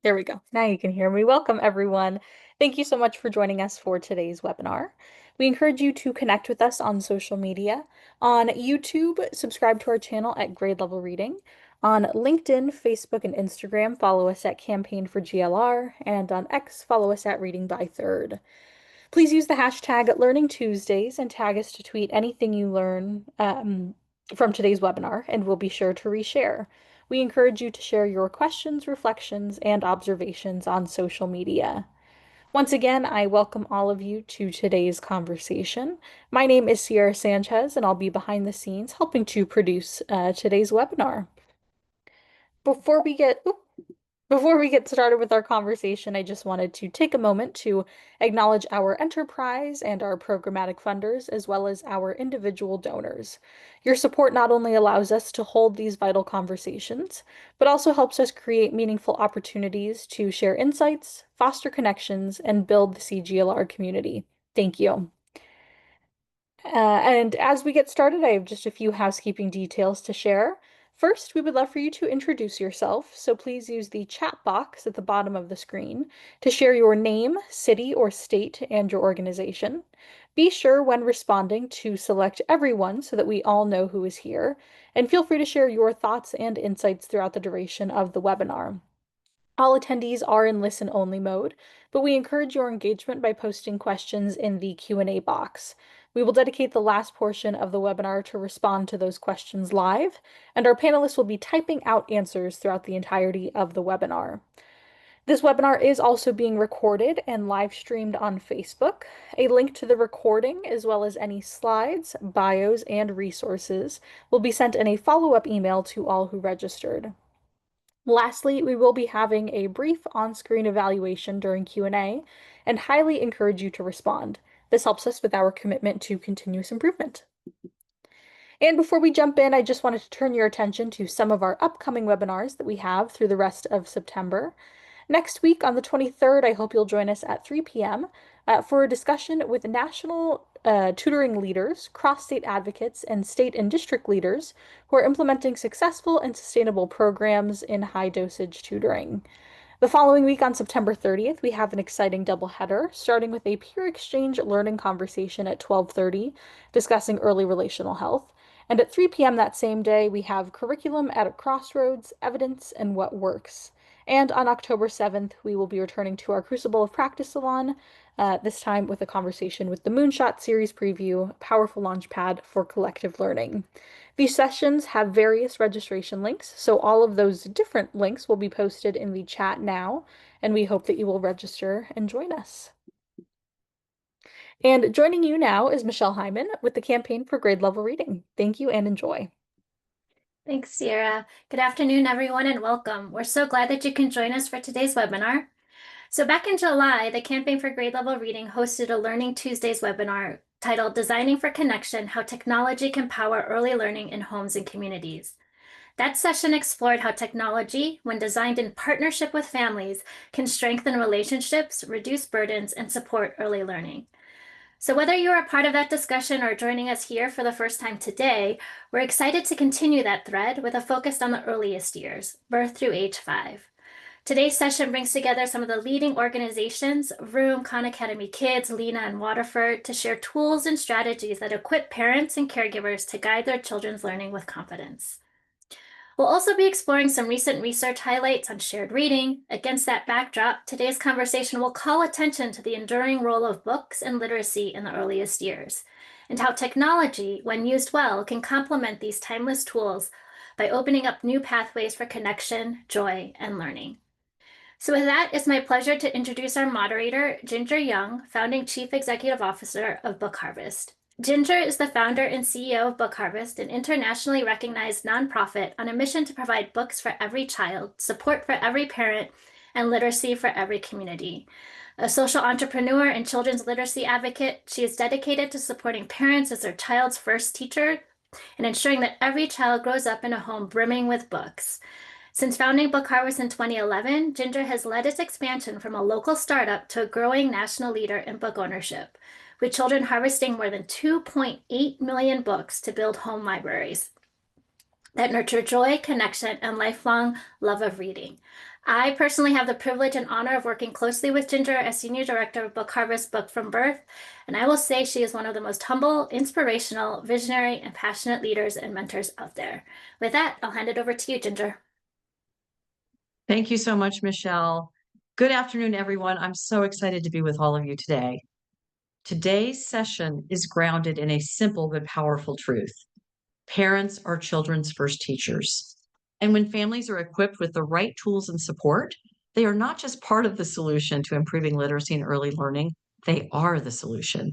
There we go. Now you can hear me. Welcome, everyone. Thank you so much for joining us for today's webinar. We encourage you to connect with us on social media. On YouTube, subscribe to our channel at Grade Level Reading. On LinkedIn, Facebook, and Instagram, follow us at Campaign for GLR. And on X, follow us at Reading by Third. Please use the hashtag Learning Tuesdays and tag us to tweet anything you learn from today's webinar, and we'll be sure to reshare. We encourage you to share your questions, reflections, and observations on social media. Once again, I welcome all of you to today's conversation. My name is Sierra Sanchez, and I'll be behind the scenes helping to produce today's webinar. Before we get, Before we get started with our conversation, I just wanted to take a moment to acknowledge our enterprise and our programmatic funders, as well as our individual donors. Your support not only allows us to hold these vital conversations, but also helps us create meaningful opportunities to share insights, foster connections, and build the CGLR community. Thank you. And as we get started, I have just a few housekeeping details to share. First, we would love for you to introduce yourself, so please use the chat box at the bottom of the screen to share your name, city, or state, and your organization. Be sure when responding to select everyone so that we all know who is here, and feel free to share your thoughts and insights throughout the duration of the webinar. All attendees are in listen-only mode, but we encourage your engagement by posting questions in the Q&A box. We will dedicate the last portion of the webinar to respond to those questions live, and our panelists will be typing out answers throughout the entirety of the webinar. This webinar is also being recorded and live streamed on Facebook. A link to the recording, as well as any slides, bios, and resources, will be sent in a follow-up email to all who registered. Lastly, we will be having a brief on-screen evaluation during Q&A and highly encourage you to respond. This helps us with our commitment to continuous improvement. And before we jump in, I just wanted to turn your attention to some of our upcoming webinars that we have through the rest of September. Next week on the 23rd, I hope you'll join us at 3 p.m. For a discussion with national tutoring leaders, cross-state advocates, and state and district leaders who are implementing successful and sustainable programs in high-dosage tutoring. The following week on September 30th, we have an exciting doubleheader, starting with a peer exchange learning conversation at 12:30, discussing early relational health. And at 3 p.m. that same day, we have Curriculum at a Crossroads, Evidence and What Works. And on October 7th, we will be returning to our Crucible of Practice Salon, this time with a conversation with the Moonshot Series Preview, Powerful Launchpad for Collective Learning. These sessions have various registration links, so all of those different links will be posted in the chat now, and we hope that you will register and join us. And joining you now is Michelle Hyman with the Campaign for Grade Level Reading. Thank you and enjoy. Thanks, Sierra. Good afternoon, everyone, and welcome. We're so glad that you can join us for today's webinar. So back in July, the Campaign for Grade Level Reading hosted a Learning Tuesdays webinar titled Designing for Connection, How Technology Can Power Early Learning in Homes and Communities. That session explored how technology, when designed in partnership with families, can strengthen relationships, reduce burdens, and support early learning. So whether you're a part of that discussion or joining us here for the first time today, we're excited to continue that thread with a focus on the earliest years, birth through age 5. Today's session brings together some of the leading organizations, Vroom, Khan Academy Kids, Lena, and Waterford, to share tools and strategies that equip parents and caregivers to guide their children's learning with confidence. We'll also be exploring some recent research highlights on shared reading. Against that backdrop, today's conversation will call attention to the enduring role of books and literacy in the earliest years, and how technology, when used well, can complement these timeless tools by opening up new pathways for connection, joy, and learning. So with that, it's my pleasure to introduce our moderator, Ginger Young, founding Chief Executive Officer of Book Harvest. Ginger is the founder and CEO of Book Harvest, an internationally recognized nonprofit on a mission to provide books for every child, support for every parent, and literacy for every community. A social entrepreneur and children's literacy advocate, she is dedicated to supporting parents as their child's first teacher and ensuring that every child grows up in a home brimming with books. Since founding Book Harvest in 2011, Ginger has led its expansion from a local startup to a growing national leader in book ownership, with children harvesting more than 2.8 million books to build home libraries that nurture joy, connection, and lifelong love of reading. I personally have the privilege and honor of working closely with Ginger as Senior Director of Book Harvest Book from Birth, and I will say she is one of the most humble, inspirational, visionary, and passionate leaders and mentors out there. With that, I'll hand it over to you, Ginger. Thank you so much, Michelle. Good afternoon, everyone. I'm so excited to be with all of you today. Today's session is grounded in a simple but powerful truth. Parents are children's first teachers. And when families are equipped with the right tools and support, they are not just part of the solution to improving literacy and early learning, they are the solution.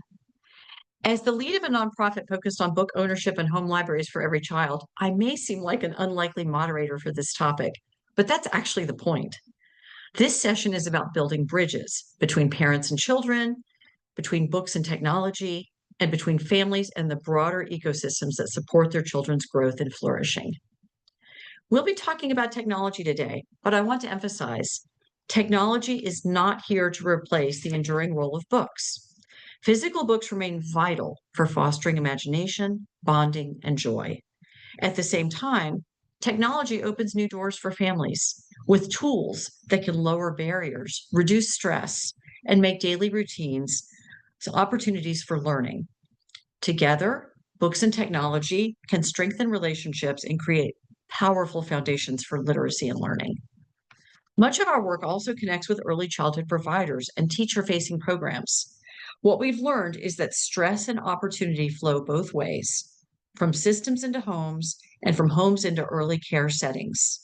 As the lead of a nonprofit focused on book ownership and home libraries for every child, I may seem like an unlikely moderator for this topic, but that's actually the point. This session is about building bridges between parents and children, between books and technology, and between families and the broader ecosystems that support their children's growth and flourishing. We'll be talking about technology today, but I want to emphasize, technology is not here to replace the enduring role of books. Physical books remain vital for fostering imagination, bonding, and joy. At the same time, technology opens new doors for families with tools that can lower barriers, reduce stress, and make daily routines opportunities for learning. Together, books and technology can strengthen relationships and create powerful foundations for literacy and learning. Much of our work also connects with early childhood providers and teacher-facing programs. What we've learned is that stress and opportunity flow both ways, from systems into homes and from homes into early care settings.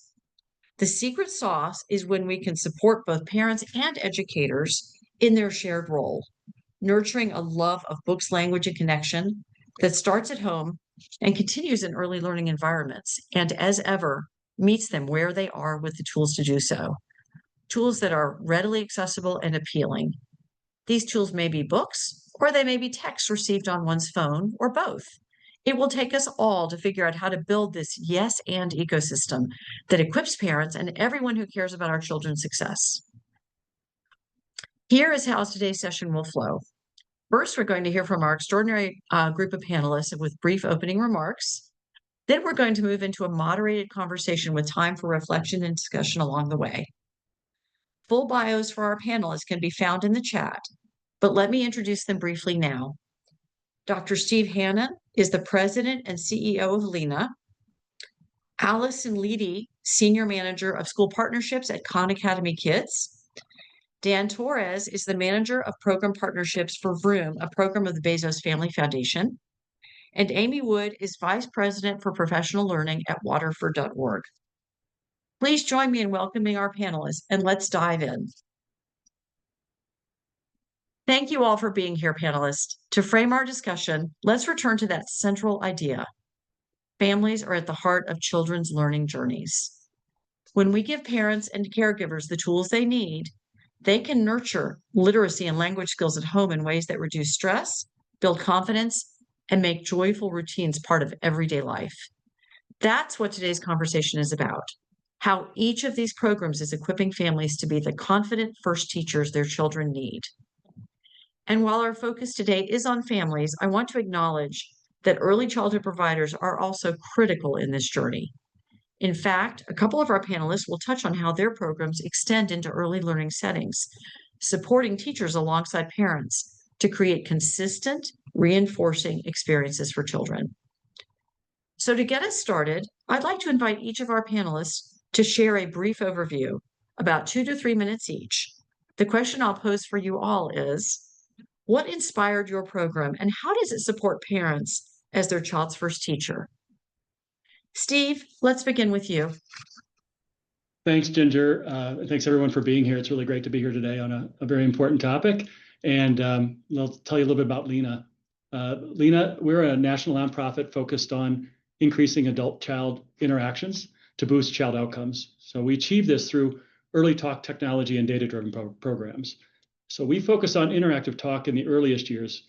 The secret sauce is when we can support both parents and educators in their shared role, nurturing a love of books, language, and connection that starts at home and continues in early learning environments, and as ever, meets them where they are with the tools to do so. Tools that are readily accessible and appealing. These tools may be books, or they may be texts received on one's phone, or both. It will take us all to figure out how to build this yes and ecosystem that equips parents and everyone who cares about our children's success. Here is how today's session will flow. First, we're going to hear from our extraordinary group of panelists with brief opening remarks. Then we're going to move into a moderated conversation with time for reflection and discussion along the way. Full bios for our panelists can be found in the chat, but let me introduce them briefly now. Dr. Steve Hannon is the president and CEO of Lena. Allison Leedy, senior manager of school partnerships at Khan Academy Kids. Dan Torres is the manager of program partnerships for Vroom, a program of the Bezos Family Foundation. And Amy Wood is vice president for professional learning at waterford.org. Please join me in welcoming our panelists, and let's dive in. Thank you all for being here, panelists. To frame our discussion, let's return to that central idea. Families are at the heart of children's learning journeys. When we give parents and caregivers the tools they need, they can nurture literacy and language skills at home in ways that reduce stress, build confidence, and make joyful routines part of everyday life. That's what today's conversation is about, how each of these programs is equipping families to be the confident first teachers their children need. And while our focus today is on families, I want to acknowledge that early childhood providers are also critical in this journey. In fact, a couple of our panelists will touch on how their programs extend into early learning settings, supporting teachers alongside parents to create consistent, reinforcing experiences for children. So to get us started, I'd like to invite each of our panelists to share a brief overview, about 2 to 3 minutes each. The question I'll pose for you all is, what inspired your program and how does it support parents as their child's first teacher? Steve, let's begin with you. Thanks, Ginger. Thanks everyone for being here. It's really great to be here today on a very important topic. And I'll tell you a little bit about Lena. Lena, we're a national nonprofit focused on increasing adult-child interactions to boost child outcomes. So we achieve this through early talk technology and data-driven programs. So we focus on interactive talk in the earliest years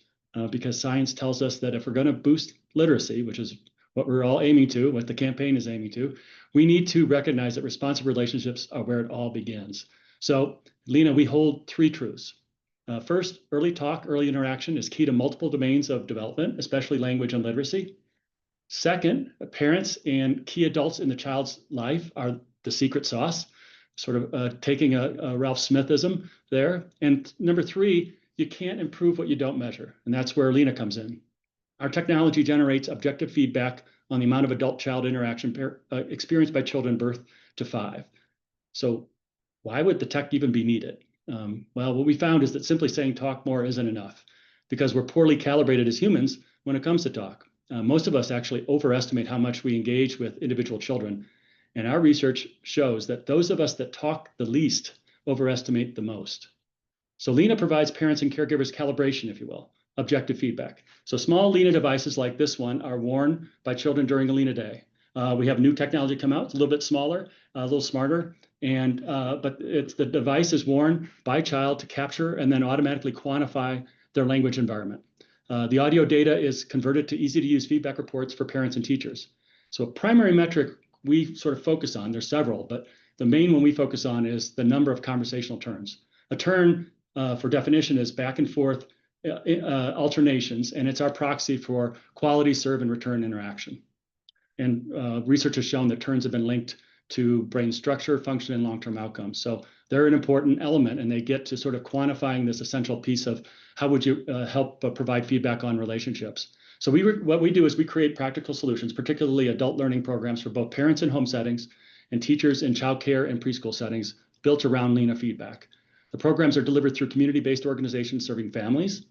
because science tells us that if we're going to boost literacy, which is what we're all aiming to, what the campaign is aiming to, we need to recognize that responsive relationships are where it all begins. So, Lena, we hold 3 truths. First, early talk, early interaction is key to multiple domains of development, especially language and literacy. Second, parents and key adults in the child's life are the secret sauce, sort of taking a Ralph Smithism there. And number 3, you can't improve what you don't measure. And that's where Lena comes in. Our technology generates objective feedback on the amount of adult-child interaction experienced by children birth to 5. So why would the tech even be needed? Well, what we found is that simply saying talk more isn't enough because we're poorly calibrated as humans when it comes to talk. Most of us actually overestimate how much we engage with individual children. And our research shows that those of us that talk the least overestimate the most. So Lena provides parents and caregivers calibration, if you will, objective feedback. So small Lena devices like this one are worn by children during a Lena day. We have new technology come out. It's a little bit smaller, a little smarter, and but the device is worn by child to capture and then automatically quantify their language environment. The audio data is converted to easy-to-use feedback reports for parents and teachers. So a primary metric we sort of focus on, there's several, but the main one we focus on is the number of conversational turns. A turn, for definition, is back and forth alternations, and it's our proxy for quality serve and return interaction. And research has shown that turns have been linked to brain structure, function, and long-term outcomes. So they're an important element, and they get to sort of quantifying this essential piece of how would you help provide feedback on relationships. So what we do is we create practical solutions, particularly adult learning programs for both parents in home settings and teachers in childcare and preschool settings built around Lena feedback. The programs are delivered through community-based organizations serving families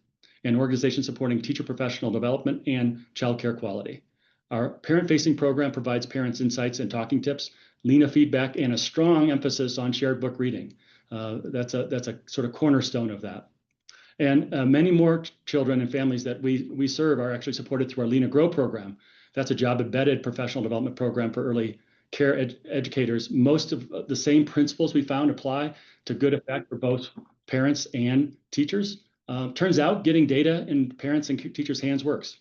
and organizations supporting teacher professional development and childcare quality. Our parent-facing program provides parents insights and talking tips, Lena feedback, and a strong emphasis on shared book reading. That's a sort of cornerstone of that. And many more children and families that we serve are actually supported through our Lena Grow program. That's a job-embedded professional development program for early care educators. Most of the same principles we found apply to good effect for both parents and teachers. Turns out getting data in parents and teachers' hands works.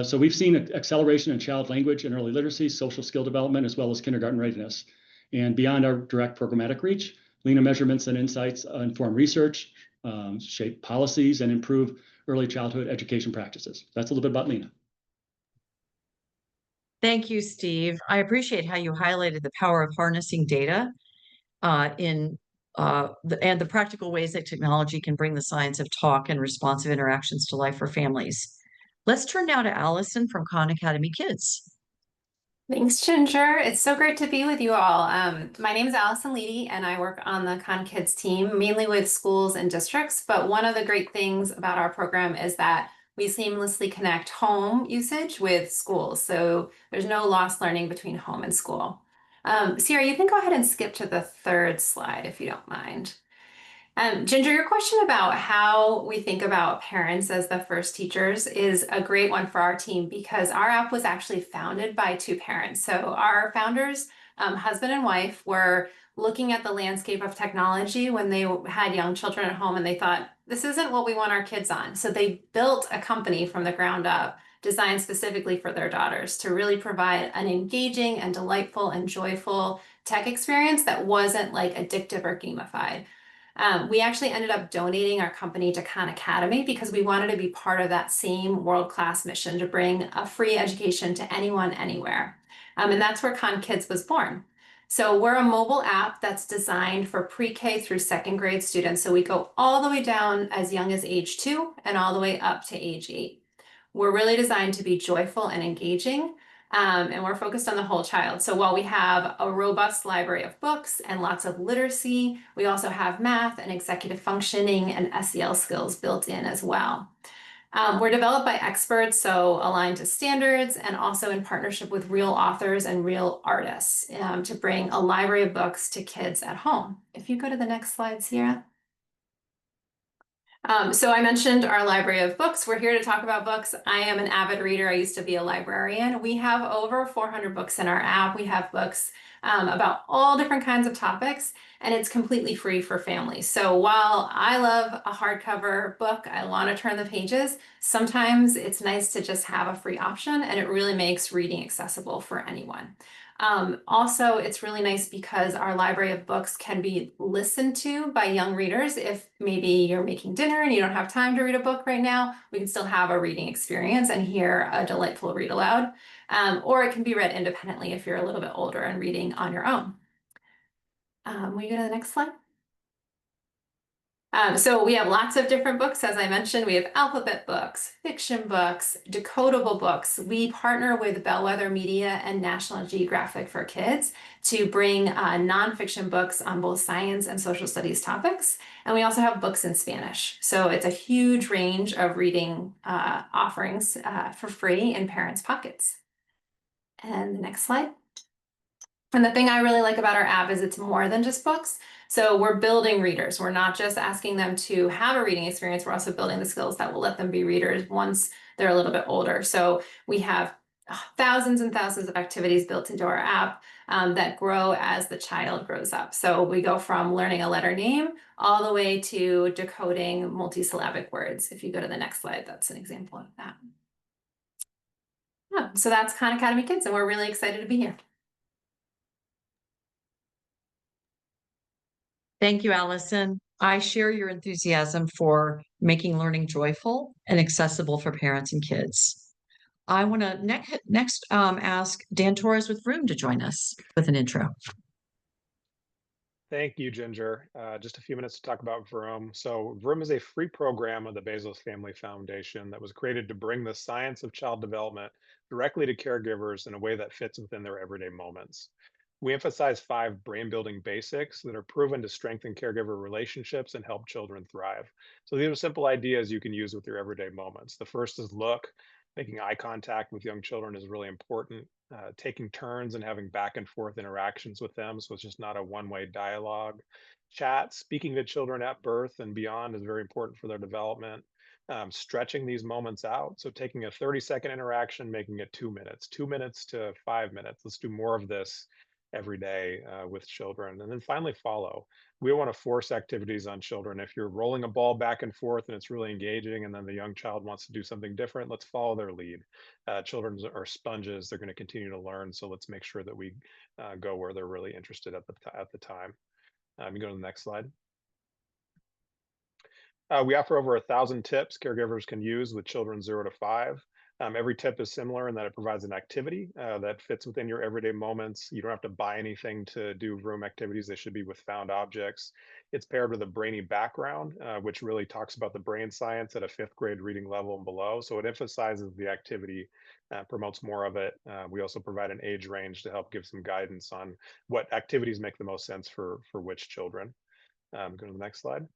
So we've seen an acceleration in child language and early literacy, social skill development, as well as kindergarten readiness. And beyond our direct programmatic reach, Lena measurements and insights inform research, shape policies, and improve early childhood education practices. That's a little bit about Lena. Thank you, Steve. I appreciate how you highlighted the power of harnessing data and the practical ways that technology can bring the science of talk and responsive interactions to life for families. Let's turn now to Allison from Khan Academy Kids. Thanks, Ginger. It's so great to be with you all. My name is Allison Leedy, and I work on the Khan Kids team, mainly with schools and districts. But one of the great things about our program is that we seamlessly connect home usage with schools. So there's no lost learning between home and school. Sierra, you can go ahead and skip to the 3rd slide if you don't mind. Ginger, your question about how we think about parents as the first teachers is a great one for our team because our app was actually founded by 2 parents. So our founders, husband and wife, were looking at the landscape of technology when they had young children at home and they thought, this isn't what we want our kids on. So they built a company from the ground up designed specifically for their daughters to really provide an engaging and delightful and joyful tech experience that wasn't like addictive or gamified. We actually ended up donating our company to Khan Academy because we wanted to be part of that same world-class mission to bring a free education to anyone, anywhere. And that's where Khan Kids was born. So we're a mobile app that's designed for pre-K through 2nd grade students. So we go all the way down as young as age 2 and all the way up to age 8. We're really designed to be joyful and engaging. And we're focused on the whole child. So while we have a robust library of books and lots of literacy, we also have math and executive functioning and SEL skills built in as well. We're developed by experts, so aligned to standards, and also in partnership with real authors and real artists to bring a library of books to kids at home. If you go to the next slide, Sierra. So I mentioned our library of books. We're here to talk about books. I am an avid reader. I used to be a librarian. We have over 400 books in our app. We have books about all different kinds of topics, and it's completely free for families. So while I love a hardcover book, I want to turn the pages, sometimes it's nice to just have a free option, and it really makes reading accessible for anyone. Also, it's really nice because our library of books can be listened to by young readers. If maybe you're making dinner and you don't have time to read a book right now, we can still have a reading experience and hear a delightful read aloud. Or it can be read independently if you're a little bit older and reading on your own. Will you go to the next slide? So we have lots of different books. As I mentioned, we have alphabet books, fiction books, decodable books. We partner with Bellwether Media and National Geographic for Kids to bring nonfiction books on both science and social studies topics. And we also have books in Spanish. So it's a huge range of reading offerings for free in parents' pockets. And the next slide. And the thing I really like about our app is it's more than just books. So we're building readers. We're not just asking them to have a reading experience. We're also building the skills that will let them be readers once they're a little bit older. So we have thousands and thousands of activities built into our app that grow as the child grows up. So we go from learning a letter name all the way to decoding multisyllabic words. If you go to the next slide, that's an example of that. Yeah, so that's Khan Academy Kids, and we're really excited to be here. Thank you, Allison. I share your enthusiasm for making learning joyful and accessible for parents and kids. I want to next ask Dan Torres with Vroom to join us with an intro. Thank you, Ginger. Just a few minutes to talk about Vroom. So Vroom is a free program of the Bezos Family Foundation that was created to bring the science of child development directly to caregivers in a way that fits within their everyday moments. We emphasize 5 brain-building basics that are proven to strengthen caregiver relationships and help children thrive. So these are simple ideas you can use with your everyday moments. The first is look. Making eye contact with young children is really important. Taking turns and having back and forth interactions with them, so it's just not a one-way dialogue. Chat, speaking to children at birth and beyond is very important for their development. Stretching these moments out, so taking a 30-second interaction, making it 2 minutes, 2 minutes to 5 minutes. Let's do more of this every day with children. And then finally, follow. We want to force activities on children. If you're rolling a ball back and forth and it's really engaging, and then the young child wants to do something different, let's follow their lead. Children are sponges. They're going to continue to learn. So let's make sure that we go where they're really interested at the time. You go to the next slide. We offer over 1,000 tips caregivers can use with children 0 to 5. Every tip is similar in that it provides an activity that fits within your everyday moments. You don't have to buy anything to do Vroom activities. They should be with found objects. It's paired with a brainy background, which really talks about the brain science at a 5th grade reading level and below. So it emphasizes the activity, promotes more of it. We also provide an age range to help give some guidance on what activities make the most sense for which children. Go to the next slide.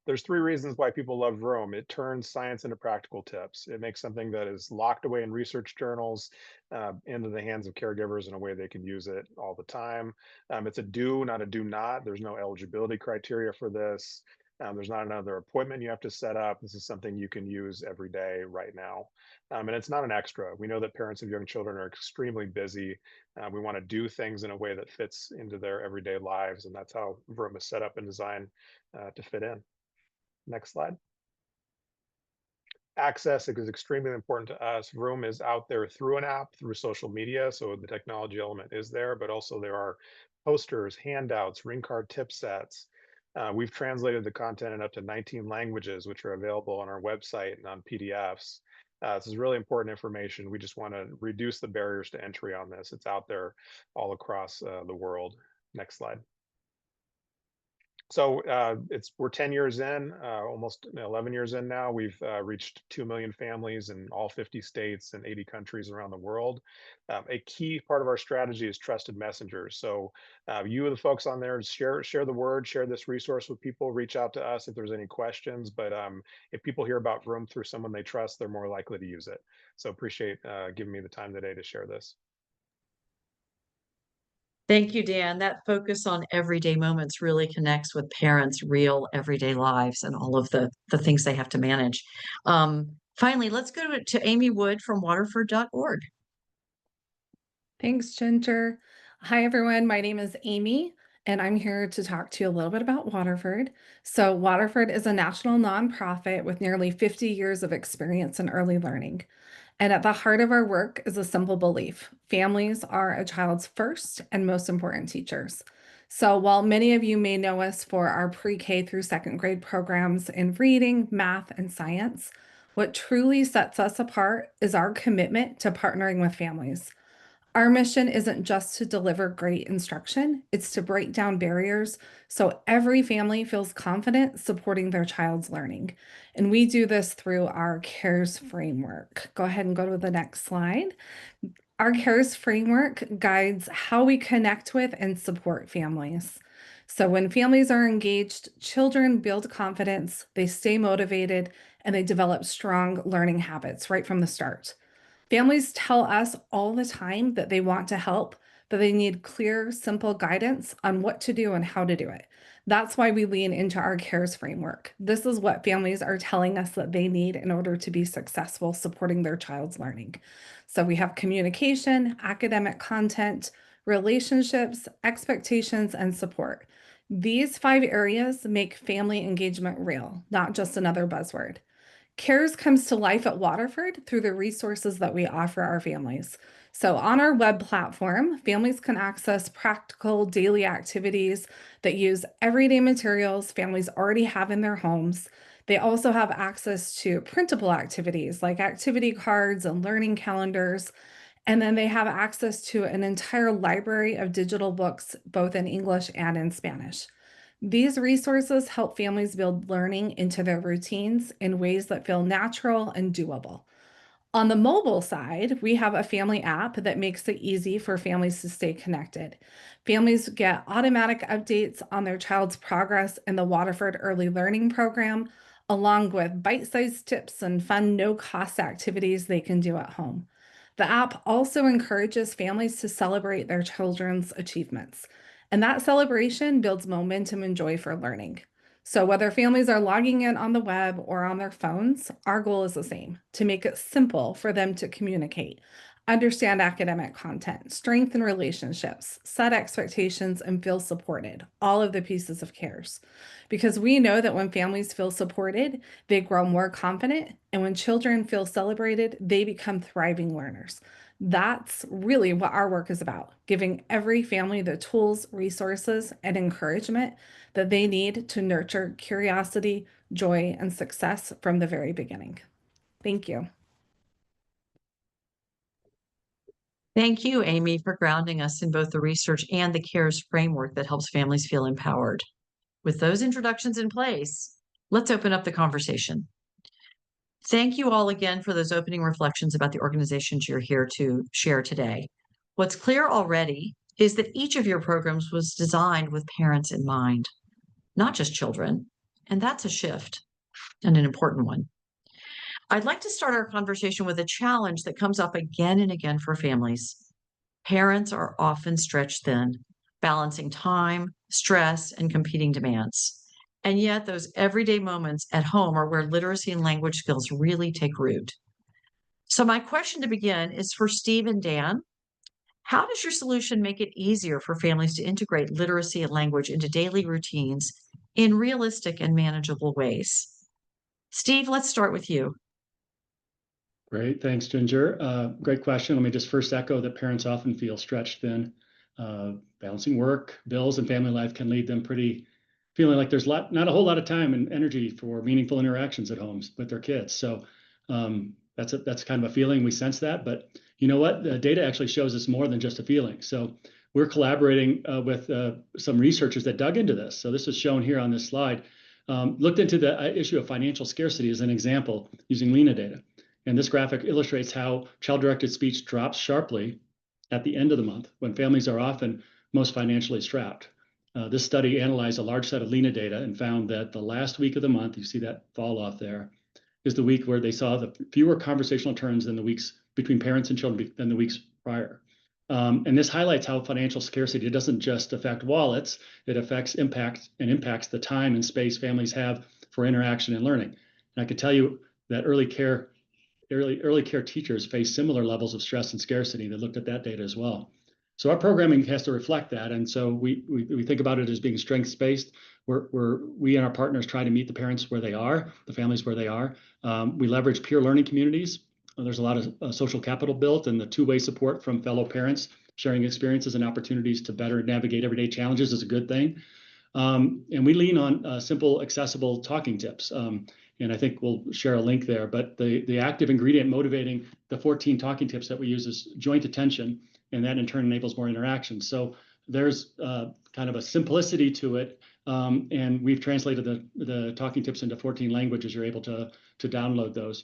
There's 3 reasons why people love Vroom. It turns science into practical tips. It makes something that is locked away in research journals into the hands of caregivers in a way they can use it all the time. It's a do, not a do not. There's no eligibility criteria for this. There's not another appointment you have to set up. This is something you can use every day right now. And it's not an extra. We know that parents of young children are extremely busy. We want to do things in a way that fits into their everyday lives. And that's how Vroom is set up and designed to fit in. Next slide. Access is extremely important to us. Vroom is out there through an app, through social media, so the technology element is there, but also there are posters, handouts, ring card tip sets. We've translated the content in up to 19 languages, which are available on our website and on PDFs. This is really important information. We just want to reduce the barriers to entry on this. It's out there all across the world. Next slide. So we're 10 years in, almost 11 years in now. We've reached 2 million families in all 50 states and 80 countries around the world. A key part of our strategy is trusted messengers. So you, the folks on there, share the word, share this resource with people. Reach out to us if there's any questions. But if people hear about Vroom through someone they trust, they're more likely to use it. So appreciate giving me the time today to share this. Thank you, Dan. That focus on everyday moments really connects with parents' real everyday lives and all of the things they have to manage. Finally, let's go to Amy Wood from waterford.org. Thanks, Ginger. Hi, everyone. My name is Amy, and I'm here to talk to you a little bit about Waterford. So, Waterford is a national nonprofit with nearly 50 years of experience in early learning. And at the heart of our work is a simple belief: families are a child's first and most important teachers. So, while many of you may know us for our pre-K through second grade programs in reading, math, and science, what truly sets us apart is our commitment to partnering with families. Our mission isn't just to deliver great instruction, it's to break down barriers so every family feels confident supporting their child's learning. And we do this through our CARES framework. Go ahead and go to the next slide. Our CARES framework guides how we connect with and support families. So when families are engaged, children build confidence, they stay motivated, and they develop strong learning habits right from the start. Families tell us all the time that they want to help, but they need clear, simple guidance on what to do and how to do it. That's why we lean into our CARES framework. This is what families are telling us that they need in order to be successful supporting their child's learning. So we have communication, academic content, relationships, expectations, and support. These 5 areas make family engagement real, not just another buzzword. CARES comes to life at Waterford through the resources that we offer our families. So on our web platform, families can access practical daily activities that use everyday materials families already have in their homes. They also have access to printable activities like activity cards and learning calendars. And then they have access to an entire library of digital books, both in English and in Spanish. These resources help families build learning into their routines in ways that feel natural and doable. On the mobile side, we have a family app that makes it easy for families to stay connected. Families get automatic updates on their child's progress in the Waterford Early Learning Program, along with bite-sized tips and fun no-cost activities they can do at home. The app also encourages families to celebrate their children's achievements, and that celebration builds momentum and joy for learning. So whether families are logging in on the web or on their phones, our goal is the same: to make it simple for them to communicate, understand academic content, strengthen relationships, set expectations, and feel supported. All of the pieces of CARES. Because we know that when families feel supported, they grow more confident, and when children feel celebrated, they become thriving learners. That's really what our work is about: giving every family the tools, resources, and encouragement that they need to nurture curiosity, joy, and success from the very beginning. Thank you. Thank you, Amy, for grounding us in both the research and the CARES framework that helps families feel empowered. With those introductions in place, let's open up the conversation. Thank you all again for those opening reflections about the organizations you're here to share today. What's clear already is that each of your programs was designed with parents in mind, not just children, and that's a shift and an important one. I'd like to start our conversation with a challenge that comes up again and again for families. Parents are often stretched thin, balancing time, stress, and competing demands. And yet those everyday moments at home are where literacy and language skills really take root. So my question to begin is for Steve and Dan. How does your solution make it easier for families to integrate literacy and language into daily routines in realistic and manageable ways? Steve, let's start with you. Great. Thanks, Ginger. Great question. Let me just first echo that parents often feel stretched thin. Balancing work, bills, and family life can leave them feeling like there's not a whole lot of time and energy for meaningful interactions at homes with their kids. So that's kind of a feeling. We sense that, but you know what? The data actually shows us more than just a feeling. So we're collaborating with some researchers that dug into this. So this is shown here on this slide. Looked into the issue of financial scarcity as an example using Lena data. And this graphic illustrates how child-directed speech drops sharply at the end of the month when families are often most financially strapped. This study analyzed a large set of Lena data and found that the last week of the month, you see that fall off there, is the week where they saw the fewer conversational turns than the weeks between parents and children than the weeks prior. And this highlights how financial scarcity doesn't just affect wallets, it impacts the time and space families have for interaction and learning. And I can tell you that early care teachers face similar levels of stress and scarcity. They looked at that data as well. So our programming has to reflect that. And so we think about it as being strengths-based. We and our partners try to meet the parents where they are, the families where they are. We leverage peer learning communities. There's a lot of social capital built and the two-way support from fellow parents, sharing experiences and opportunities to better navigate everyday challenges is a good thing. And we lean on simple, accessible talking tips. And I think we'll share a link there. But the active ingredient motivating the 14 talking tips that we use is joint attention, and that in turn enables more interaction. So there's kind of a simplicity to it. And we've translated the talking tips into 14 languages. You're able to download those.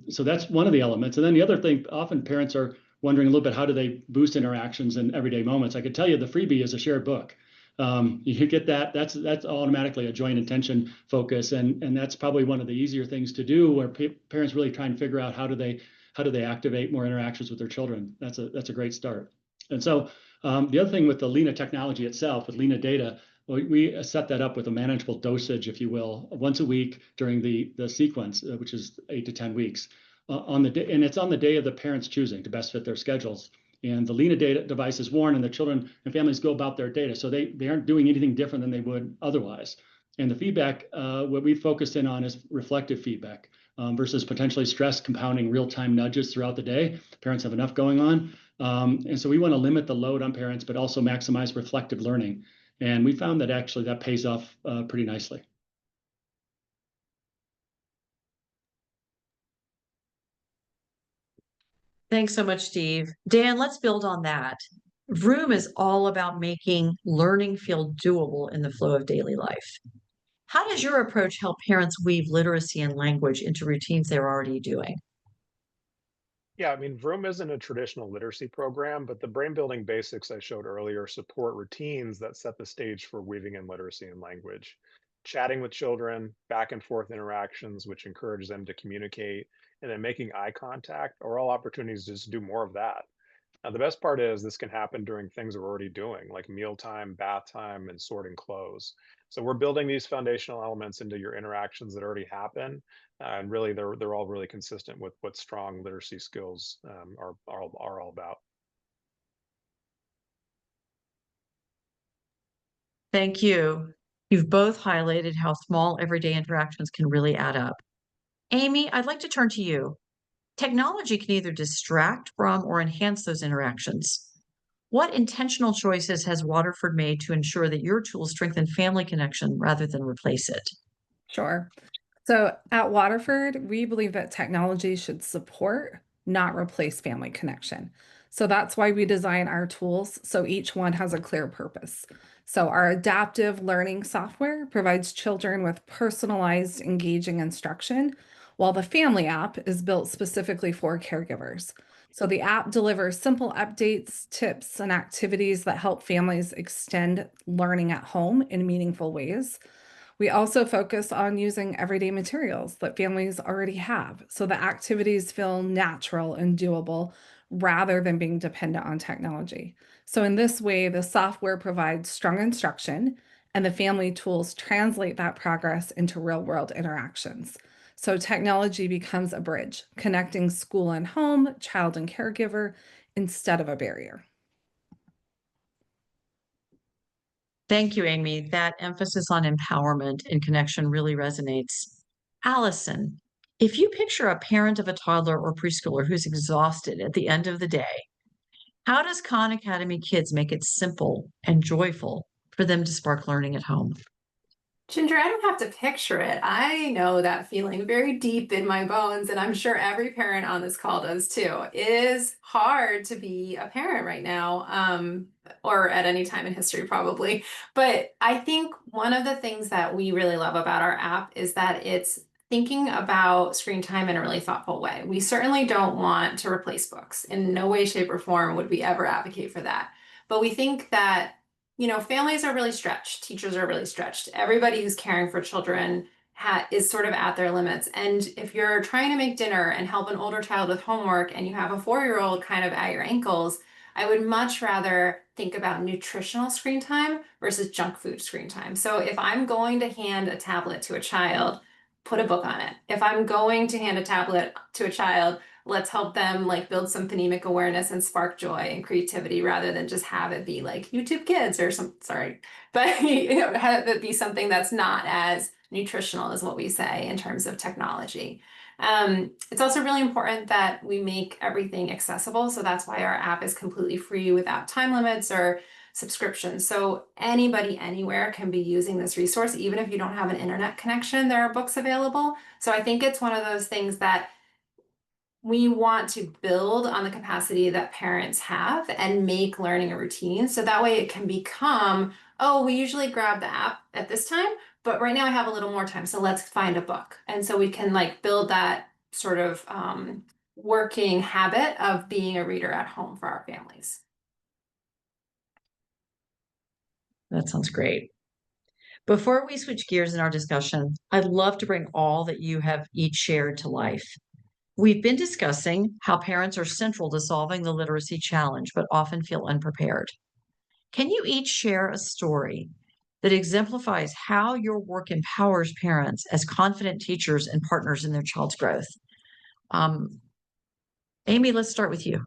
So that's one of the elements. And then the other thing, often parents are wondering a little bit, how do they boost interactions in everyday moments? I could tell you the freebie is a shared book. You get that, that's automatically a joint attention focus. And that's probably one of the easier things to do where parents really try and figure out how do they activate more interactions with their children. That's a great start. And so the other thing with the Lena technology itself, with Lena data, we set that up with a manageable dosage, if you will, once a week during the sequence, which is 8 to 10 weeks. And it's on the day of the parents choosing to best fit their schedules. And the Lena data device is worn, and the children and families go about their data. So they aren't doing anything different than they would otherwise. And the feedback, what we focused in on is reflective feedback versus potentially stress compounding real-time nudges throughout the day. Parents have enough going on. And so we want to limit the load on parents, but also maximize reflective learning. And we found that actually that pays off pretty nicely. Thanks so much, Steve. Dan, let's build on that. Vroom is all about making learning feel doable in the flow of daily life. How does your approach help parents weave literacy and language into routines they're already doing? Yeah, I mean, Vroom isn't a traditional literacy program, but the brain building basics I showed earlier support routines that set the stage for weaving in literacy and language. Chatting with children, back and forth interactions, which encourage them to communicate, and then making eye contact are all opportunities to just do more of that. Now, the best part is this can happen during things we're already doing, like mealtime, bath time, and sorting clothes. So we're building these foundational elements into your interactions that already happen, and really they're all really consistent with what strong literacy skills are all about. Thank you. You've both highlighted how small everyday interactions can really add up. Amy, I'd like to turn to you. Technology can either distract from or enhance those interactions. What intentional choices has Waterford made to ensure that your tools strengthen family connection rather than replace it? Sure. So at Waterford, we believe that technology should support, not replace family connection. So that's why we design our tools so each one has a clear purpose. So our adaptive learning software provides children with personalized, engaging instruction, while the family app is built specifically for caregivers. So the app delivers simple updates, tips, and activities that help families extend learning at home in meaningful ways. We also focus on using everyday materials that families already have, so the activities feel natural and doable rather than being dependent on technology. So in this way, the software provides strong instruction and the family tools translate that progress into real-world interactions. So technology becomes a bridge, connecting school and home, child and caregiver, instead of a barrier. Thank you, Amy. That emphasis on empowerment and connection really resonates. Allison, if you picture a parent of a toddler or preschooler who's exhausted at the end of the day, how does Khan Academy Kids make it simple and joyful for them to spark learning at home? Ginger, I don't have to picture it. I know that feeling very deep in my bones, and I'm sure every parent on this call does too. It is hard to be a parent right now, or at any time in history, probably. But I think one of the things that we really love about our app is that it's thinking about screen time in a really thoughtful way. We certainly don't want to replace books. In no way, shape, or form would we ever advocate for that. But we think that families are really stretched. Teachers are really stretched. Everybody who's caring for children is sort of at their limits. And if you're trying to make dinner and help an older child with homework and you have a 4-year-old kind of at your ankles, I would much rather think about nutritional screen time versus junk food screen time. So if I'm going to hand a tablet to a child, put a book on it. If I'm going to hand a tablet to a child, let's help them like build some phonemic awareness and spark joy and creativity rather than just have it be like YouTube Kids or but have it be something that's not as nutritional as what we say in terms of technology. It's also really important that we make everything accessible. So that's why our app is completely free without time limits or subscriptions. So anybody anywhere can be using this resource. Even if you don't have an internet connection, there are books available. So I think it's one of those things that we want to build on the capacity that parents have and make learning a routine. So that way it can become, oh, we usually grab the app at this time, but right now I have a little more time. So let's find a book. And so we can like build that sort of working habit of being a reader at home for our families. That sounds great. Before we switch gears in our discussion, I'd love to bring all that you have each shared to life. We've been discussing how parents are central to solving the literacy challenge, but often feel unprepared. Can you each share a story that exemplifies how your work empowers parents as confident teachers and partners in their child's growth? Amy, let's start with you.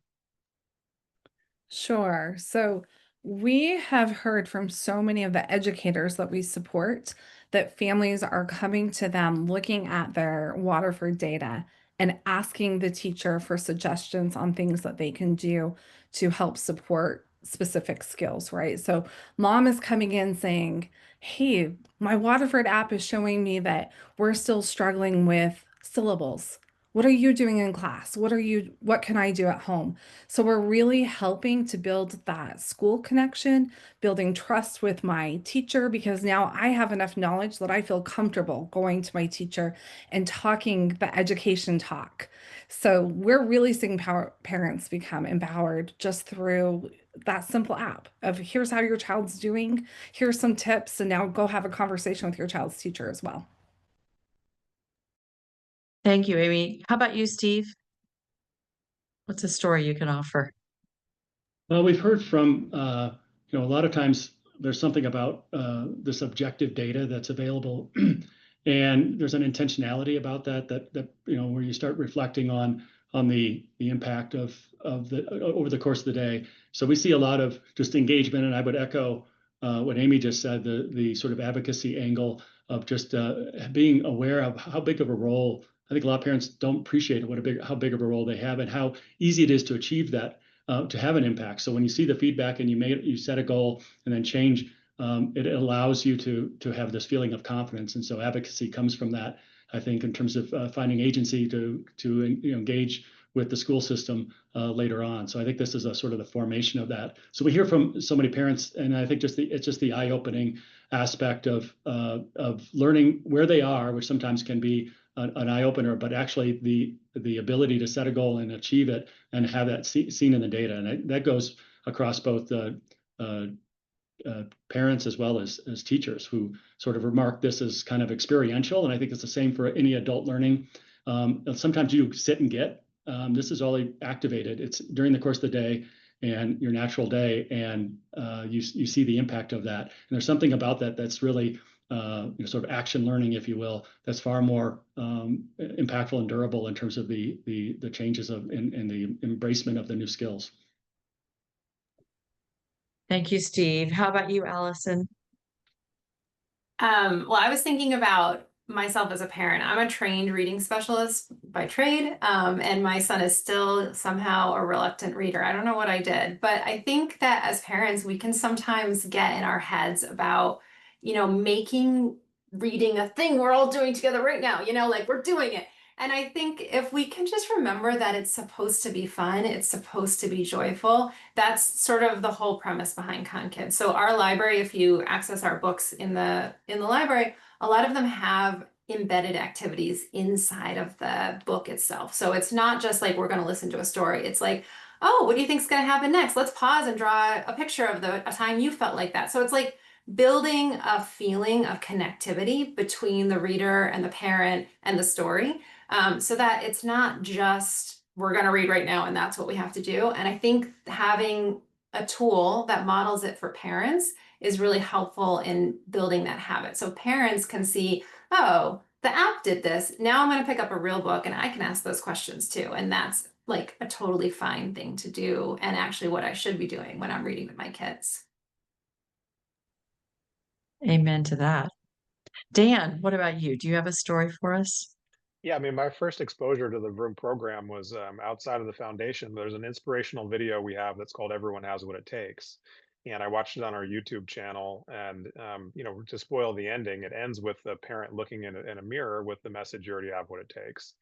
Sure. So we have heard from so many of the educators that we support that families are coming to them looking at their Waterford data and asking the teacher for suggestions on things that they can do to help support specific skills, right? So mom is coming in saying, hey, my Waterford app is showing me that we're still struggling with syllables. What are you doing in class? What can I do at home? So we're really helping to build that school connection, building trust with my teacher, because now I have enough knowledge that I feel comfortable going to my teacher and talking the education talk. So we're really seeing parents become empowered just through that simple app of here's how your child's doing, here's some tips, and now go have a conversation with your child's teacher as well. Thank you, Amy. How about you, Steve? What's a story you can offer? Well, we've heard from, a lot of times there's something about this objective data that's available, and there's an intentionality about that where you start reflecting on the impact of the over the course of the day. So we see a lot of just engagement, and I would echo what Amy just said, the sort of advocacy angle of just being aware of how big of a role. I think a lot of parents don't appreciate how big of a role they have and how easy it is to achieve that, to have an impact. So when you see the feedback and you set a goal and then change, it allows you to have this feeling of confidence. And so advocacy comes from that, I think, in terms of finding agency to engage with the school system later on. So I think this is a sort of the formation of that. So we hear from so many parents, and I think it's just the eye-opening aspect of learning where they are, which sometimes can be an eye opener, but actually the ability to set a goal and achieve it and have that seen in the data. And that goes across both parents as well as teachers who sort of remark this as kind of experiential. And I think it's the same for any adult learning. Sometimes you sit and get, this is all activated. It's during the course of the day and your natural day, and you see the impact of that. And there's something about that that's really sort of action learning, if you will, that's far more impactful and durable in terms of the changes and the embracement of the new skills. Thank you, Steve. How about you, Allison? Well, I was thinking about myself as a parent. I'm a trained reading specialist by trade, and my son is still somehow a reluctant reader. I don't know what I did, but I think that as parents, we can sometimes get in our heads about, making reading a thing we're all doing together right now, like we're doing it. And I think if we can just remember that it's supposed to be fun, it's supposed to be joyful, that's sort of the whole premise behind Khan Kids. So our library, if you access our books in the library, a lot of them have embedded activities inside of the book itself. So it's not just like we're going to listen to a story. It's like, oh, what do you think is going to happen next? Let's pause and draw a picture of a time you felt like that. So it's like building a feeling of connectivity between the reader and the parent and the story, so that it's not just we're going to read right now and that's what we have to do. And I think having a tool that models it for parents is really helpful in building that habit. So parents can see, oh, the app did this. Now I'm going to pick up a real book and I can ask those questions too. And that's like a totally fine thing to do, and actually what I should be doing when I'm reading with my kids. Amen to that. Dan, what about you? Do you have a story for us? Yeah, I mean, my first exposure to the Vroom program was outside of the foundation. There's an inspirational video we have that's called Everyone Has What It Takes. And I watched it on our YouTube channel. And, to spoil the ending, it ends with the parent looking in a mirror with the message, you already have what it takes.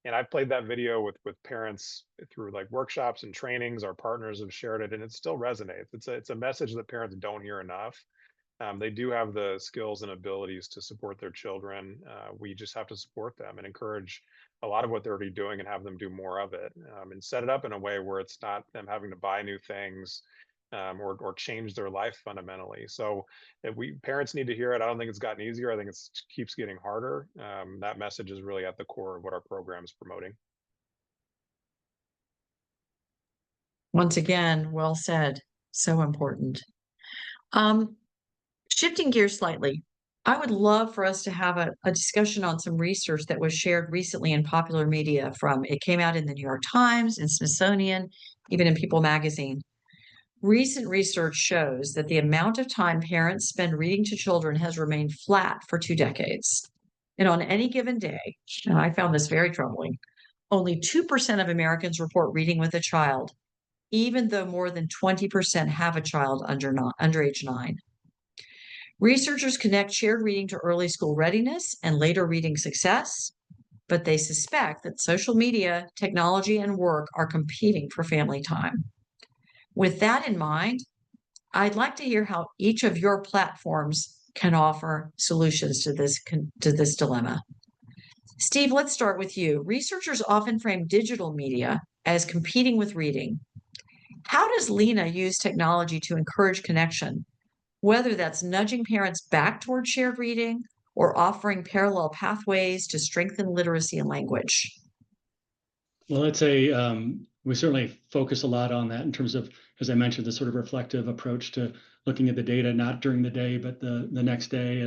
And I've played that video with parents through like workshops and trainings. Our partners have shared it, and it still resonates. It's a message that parents don't hear enough. They do have the skills and abilities to support their children. We just have to support them and encourage a lot of what they're already doing and have them do more of it, and set it up in a way where it's not them having to buy new things, or change their life fundamentally. So if parents need to hear it. I don't think it's gotten easier. I think it keeps getting harder. That message is really at the core of what our program is promoting. Once again, well said. So important. Shifting gears slightly, I would love for us to have a discussion on some research that was shared recently in popular media. It came out in the New York Times, in Smithsonian, even in People magazine. Recent research shows that the amount of time parents spend reading to children has remained flat for 2 decades. And on any given day, and I found this very troubling, only 2% of Americans report reading with a child, even though more than 20% have a child under age 9. Researchers connect shared reading to early school readiness and later reading success, but they suspect that social media, technology, and work are competing for family time. With that in mind, I'd like to hear how each of your platforms can offer solutions to this dilemma. Steve, let's start with you. Researchers often frame digital media as competing with reading. How does Lena use technology to encourage connection, whether that's nudging parents back toward shared reading or offering parallel pathways to strengthen literacy and language? Well, I'd say we certainly focus a lot on that in terms of, as I mentioned, the sort of reflective approach to looking at the data, not during the day, but the next day,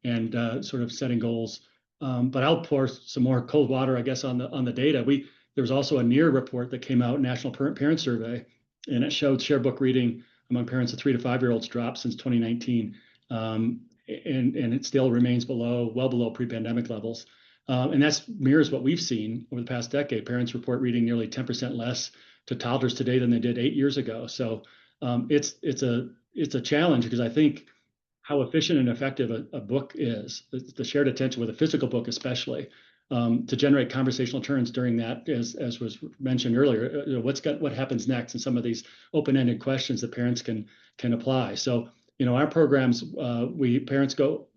and sort of setting goals. But I'll pour some more cold water, I guess, on the data. There was also a NEAR report that came out, National Parent Survey, and it showed shared book reading among parents of 3 to 5-year-olds dropped since 2019, and it still remains well below pre-pandemic levels. And that mirrors what we've seen over the past decade. Parents report reading nearly 10% less to toddlers today than they did 8 years ago. So it's a challenge, because I think how efficient and effective a book is, the shared attention with a physical book especially, to generate conversational turns during that, as was mentioned earlier, what happens next, and some of these open-ended questions that parents can apply. So, our programs,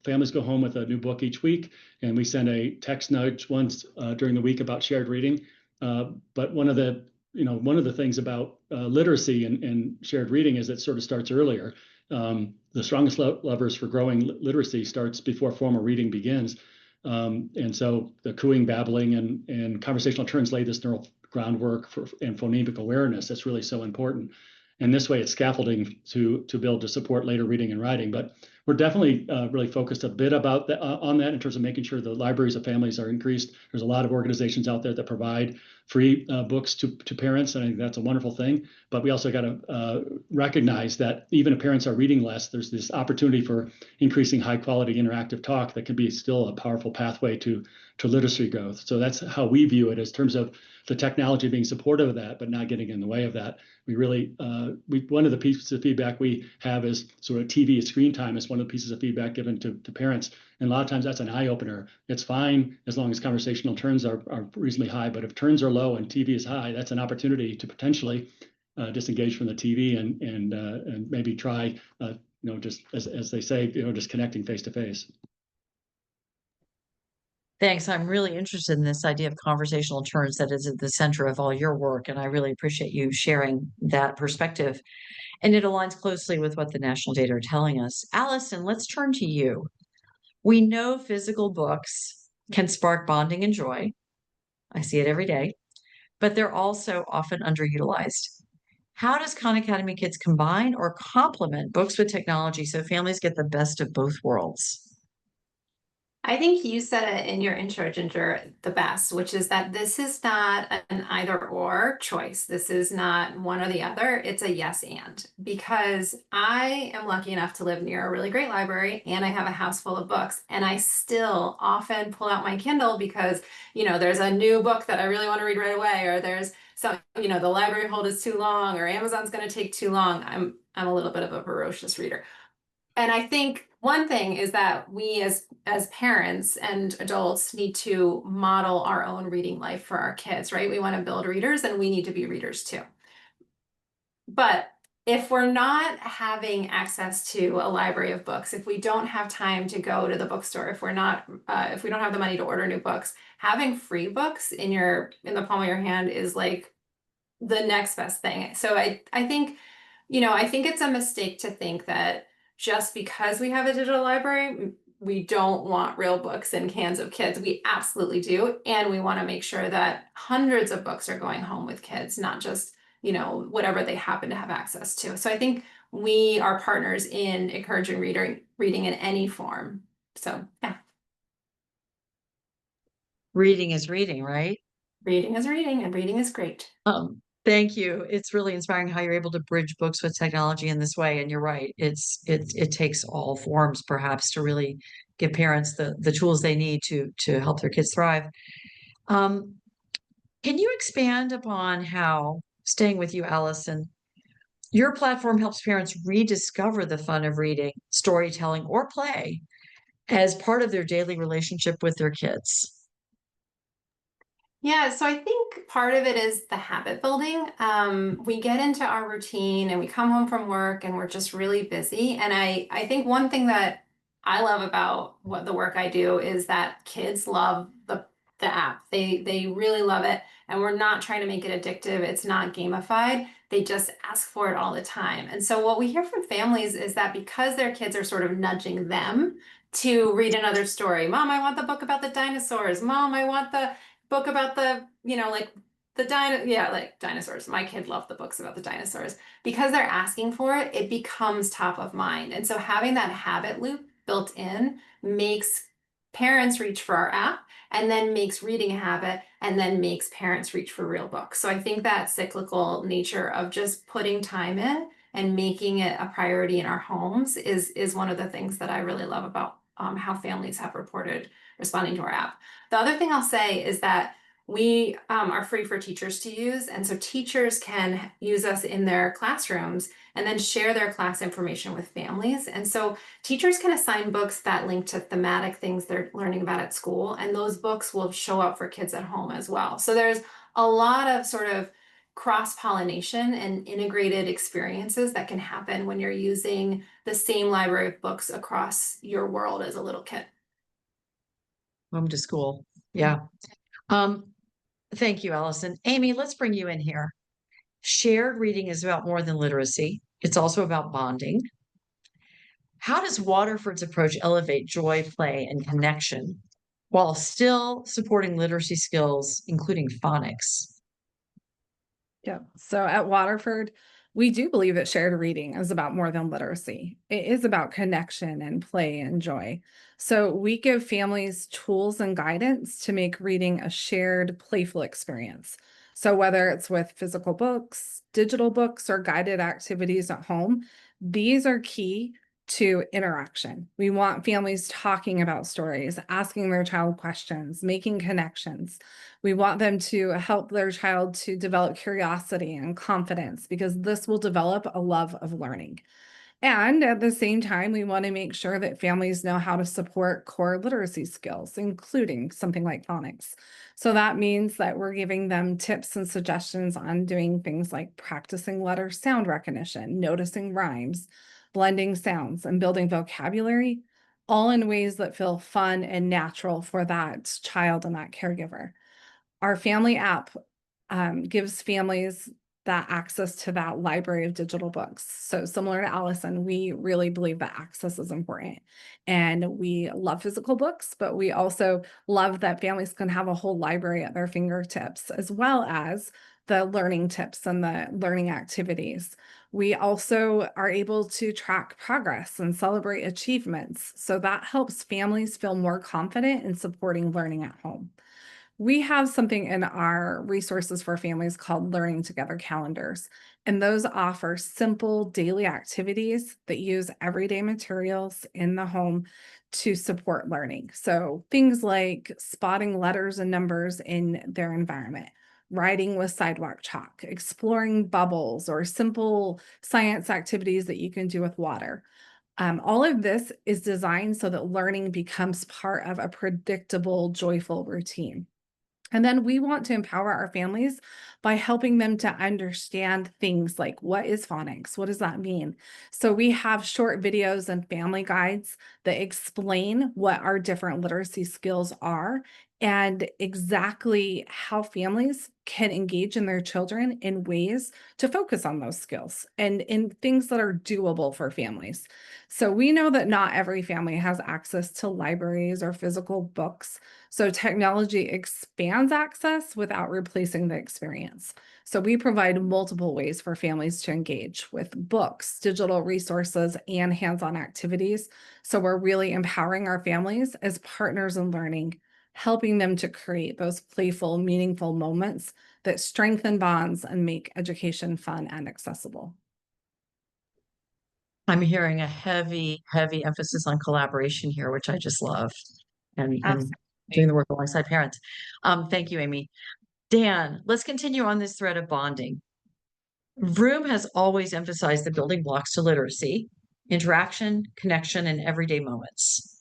families go home with a new book each week, and we send a text nudge once during the week about shared reading. But one of the things about literacy and shared reading is it sort of starts earlier. The strongest levers for growing literacy starts before formal reading begins. And so the cooing, babbling, and conversational turns lay this neural groundwork and phonemic awareness that's really so important. And this way, it's scaffolding to build to support later reading and writing. But we're definitely really focused a bit on that in terms of making sure the libraries of families are increased. There's a lot of organizations out there that provide free books to parents, and I think that's a wonderful thing. But we also got to recognize that even if parents are reading less, there's this opportunity for increasing high quality interactive talk that can be still a powerful pathway to to literacy growth. So that's how we view it, as terms of the technology being supportive of that, but not getting in the way of that. We really, one of the pieces of feedback we have is sort of TV screen time is one of the pieces of feedback given to parents. And a lot of times that's an eye opener. It's fine as long as conversational turns are reasonably high, but if turns are low and TV is high, that's an opportunity to potentially disengage from the TV and maybe try, just as they say, just connecting face to face. Thanks. I'm really interested in this idea of conversational turns that is at the center of all your work, and I really appreciate you sharing that perspective. And it aligns closely with what the national data are telling us. Allison, let's turn to you. We know physical books can spark bonding and joy. I see it every day, but they're also often underutilized. How does Khan Academy Kids combine or complement books with technology so families get the best of both worlds? I think you said it in your intro, Ginger, the best, which is that this is not an either or choice. This is not one or the other. It's a yes and, because I am lucky enough to live near a really great library and I have a house full of books, and I still often pull out my Kindle because, there's a new book that I really want to read right away, or there's some, the library hold is too long, or Amazon's going to take too long. I'm a little bit of a voracious reader. And I think one thing is that we as parents and adults need to model our own reading life for our kids, right? We want to build readers, and we need to be readers too. But if we're not having access to a library of books, if we don't have time to go to the bookstore, if we don't have the money to order new books, having free books in the palm of your hand is like the next best thing. So I think, I think it's a mistake to think that just because we have a digital library, we don't want real books in cans of kids. We absolutely do. And we want to make sure that hundreds of books are going home with kids, not just, whatever they happen to have access to. So I think we are partners in encouraging reading in any form. So yeah. Reading is reading, right? Reading is reading, and reading is great. Thank you. It's really inspiring how you're able to bridge books with technology in this way. And you're right. It takes all forms perhaps to really give parents the tools they need to help their kids thrive. Can you expand upon how, staying with you, Allison, your platform helps parents rediscover the fun of reading, storytelling, or play as part of their daily relationship with their kids? Yeah, so I think part of it is the habit building. We get into our routine and we come home from work and we're just really busy. And I think one thing that I love about the work I do is that kids love the app. They really love it. And we're not trying to make it addictive. It's not gamified. They just ask for it all the time. And so what we hear from families is that because their kids are sort of nudging them to read another story. Mom, I want the book about the dinosaurs. Mom, I want the book about the, like dinosaurs. My kid loved the books about the dinosaurs. Because they're asking for it, it becomes top of mind. And so having that habit loop built in makes parents reach for our app, and then makes reading a habit, and then makes parents reach for real books. So I think that cyclical nature of just putting time in and making it a priority in our homes is one of the things that I really love about how families have reported responding to our app. The other thing I'll say is that we are free for teachers to use. And so teachers can use us in their classrooms and then share their class information with families. And so teachers can assign books that link to thematic things they're learning about at school. And those books will show up for kids at home as well. So there's a lot of sort of cross-pollination and integrated experiences that can happen when you're using the same library of books across your world as a little kid. Home to school. Yeah. Thank you, Allison. Amy, let's bring you in here. Shared reading is about more than literacy. It's also about bonding. How does Waterford's approach elevate joy, play, and connection while still supporting literacy skills, including phonics? Yeah. So at Waterford, we do believe that shared reading is about more than literacy. It is about connection and play and joy. So we give families tools and guidance to make reading a shared, playful experience. So whether it's with physical books, digital books, or guided activities at home, these are key to interaction. We want families talking about stories, asking their child questions, making connections. We want them to help their child to develop curiosity and confidence, because this will develop a love of learning. And at the same time, we want to make sure that families know how to support core literacy skills, including something like phonics. So that means that we're giving them tips and suggestions on doing things like practicing letter sound recognition, noticing rhymes, blending sounds, and building vocabulary, all in ways that feel fun and natural for that child and that caregiver. Our family app gives families that access to that library of digital books. So similar to Allison, we really believe that access is important. And we love physical books, but we also love that families can have a whole library at their fingertips, as well as the learning tips and the learning activities. We also are able to track progress and celebrate achievements. So that helps families feel more confident in supporting learning at home. We have something in our resources for families called Learning Together calendars, and those offer simple daily activities that use everyday materials in the home to support learning. So things like spotting letters and numbers in their environment, writing with sidewalk chalk, exploring bubbles, or simple science activities that you can do with water. All of this is designed so that learning becomes part of a predictable, joyful routine. And then we want to empower our families by helping them to understand things like, what is phonics? What does that mean? So we have short videos and family guides that explain what our different literacy skills are and exactly how families can engage in their children in ways to focus on those skills and in things that are doable for families. So we know that not every family has access to libraries or physical books. So technology expands access without replacing the experience. So we provide multiple ways for families to engage with books, digital resources, and hands-on activities. So we're really empowering our families as partners in learning, helping them to create those playful, meaningful moments that strengthen bonds and make education fun and accessible. I'm hearing a heavy, heavy emphasis on collaboration here, which I just love, and doing the work alongside parents. Thank you, Amy. Dan, let's continue on this thread of bonding. Vroom has always emphasized the building blocks to literacy: interaction, connection, and everyday moments.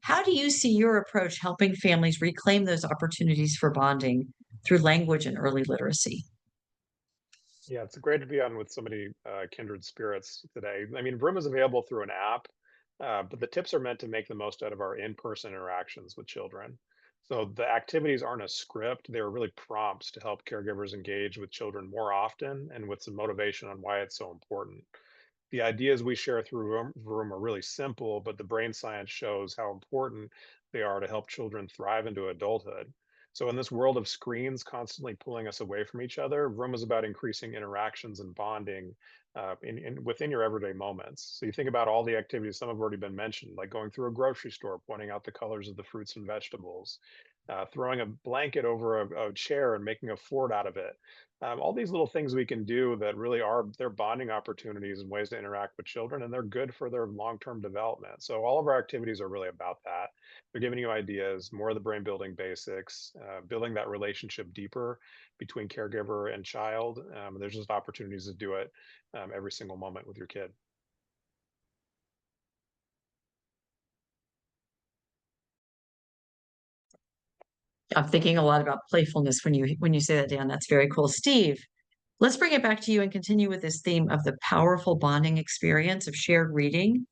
How do you see your approach helping families reclaim those opportunities for bonding through language and early literacy? Yeah, it's great to be on with so many kindred spirits today. I mean, Vroom is available through an app, but the tips are meant to make the most out of our in-person interactions with children. So the activities aren't a script, they're really prompts to help caregivers engage with children more often and with some motivation on why it's so important. The ideas we share through Vroom are really simple, but the brain science shows how important they are to help children thrive into adulthood. So, in this world of screens constantly pulling us away from each other, Vroom is about increasing interactions and bonding within your everyday moments. So, you think about all the activities, some have already been mentioned, like going through a grocery store, pointing out the colors of the fruits and vegetables, throwing a blanket over a chair and making a fort out of it. All these little things we can do that really are their bonding opportunities and ways to interact with children, and they're good for their long-term development. So all of our activities are really about that. They're giving you ideas, more of the brain building basics, building that relationship deeper between caregiver and child. There's just opportunities to do it every single moment with your kid. I'm thinking a lot about playfulness when you say that, Dan. That's very cool. Steve, let's bring it back to you and continue with this theme of the powerful bonding experience of shared reading.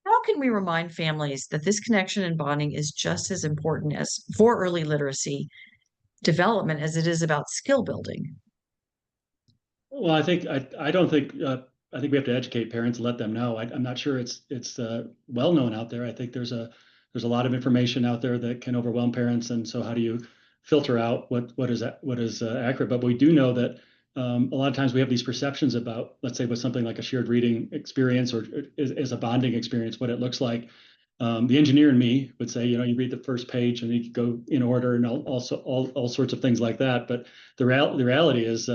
How can we remind families that this connection and bonding is just as important as for early literacy development as it is about skill building? Well, I don't think I think we have to educate parents and let them know. I'm not sure it's well known out there. I think there's a lot of information out there that can overwhelm parents, and so how do you filter out what is accurate? But we do know that a lot of times we have these perceptions about, let's say, with something like a shared reading experience or is a bonding experience, what it looks like. The engineer in me would say, you read the first page and you could go in order and also all sorts of things like that. But the reality is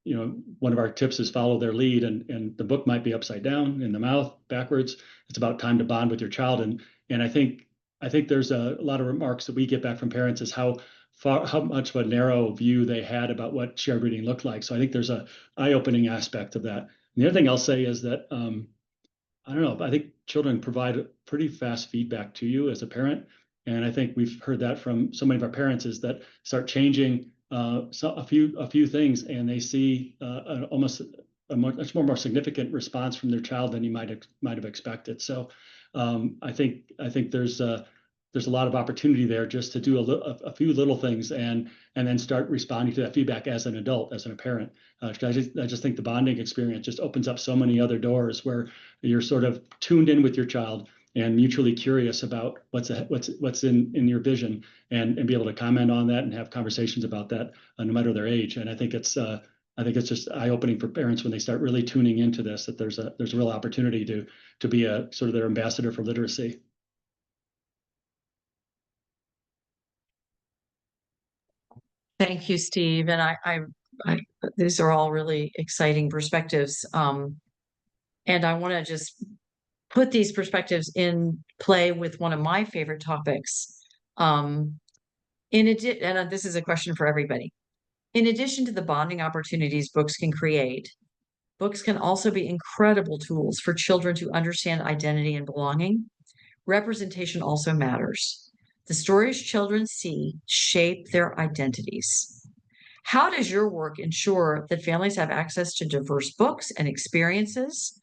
one of our tips is follow their lead, and the book might be upside down in the mouth, backwards. It's about time to bond with your child. And I think there's a lot of remarks that we get back from parents is how much of a narrow view they had about what shared reading looked like. So I think there's a eye-opening aspect of that. And the other thing I'll say is that, I don't know, I think children provide pretty fast feedback to you as a parent. And I think we've heard that from so many of our parents is that start changing a few things, and they see almost a much more significant response from their child than you might have expected. So I think there's a lot of opportunity there just to do a few little things and then start responding to that feedback as an adult, as a parent. I just think the bonding experience just opens up so many other doors where you're sort of tuned in with your child and mutually curious about what's in your vision, and be able to comment on that and have conversations about that no matter their age. And I think it's just eye-opening for parents when they start really tuning into this, that there's a real opportunity to be a sort of their ambassador for literacy. Thank you, Steve. And I these are all really exciting perspectives. And I want to just put these perspectives in play with one of my favorite topics. And this is a question for everybody. In addition to the bonding opportunities books can create, books can also be incredible tools for children to understand identity and belonging. Representation also matters. The stories children see shape their identities. How does your work ensure that families have access to diverse books and experiences,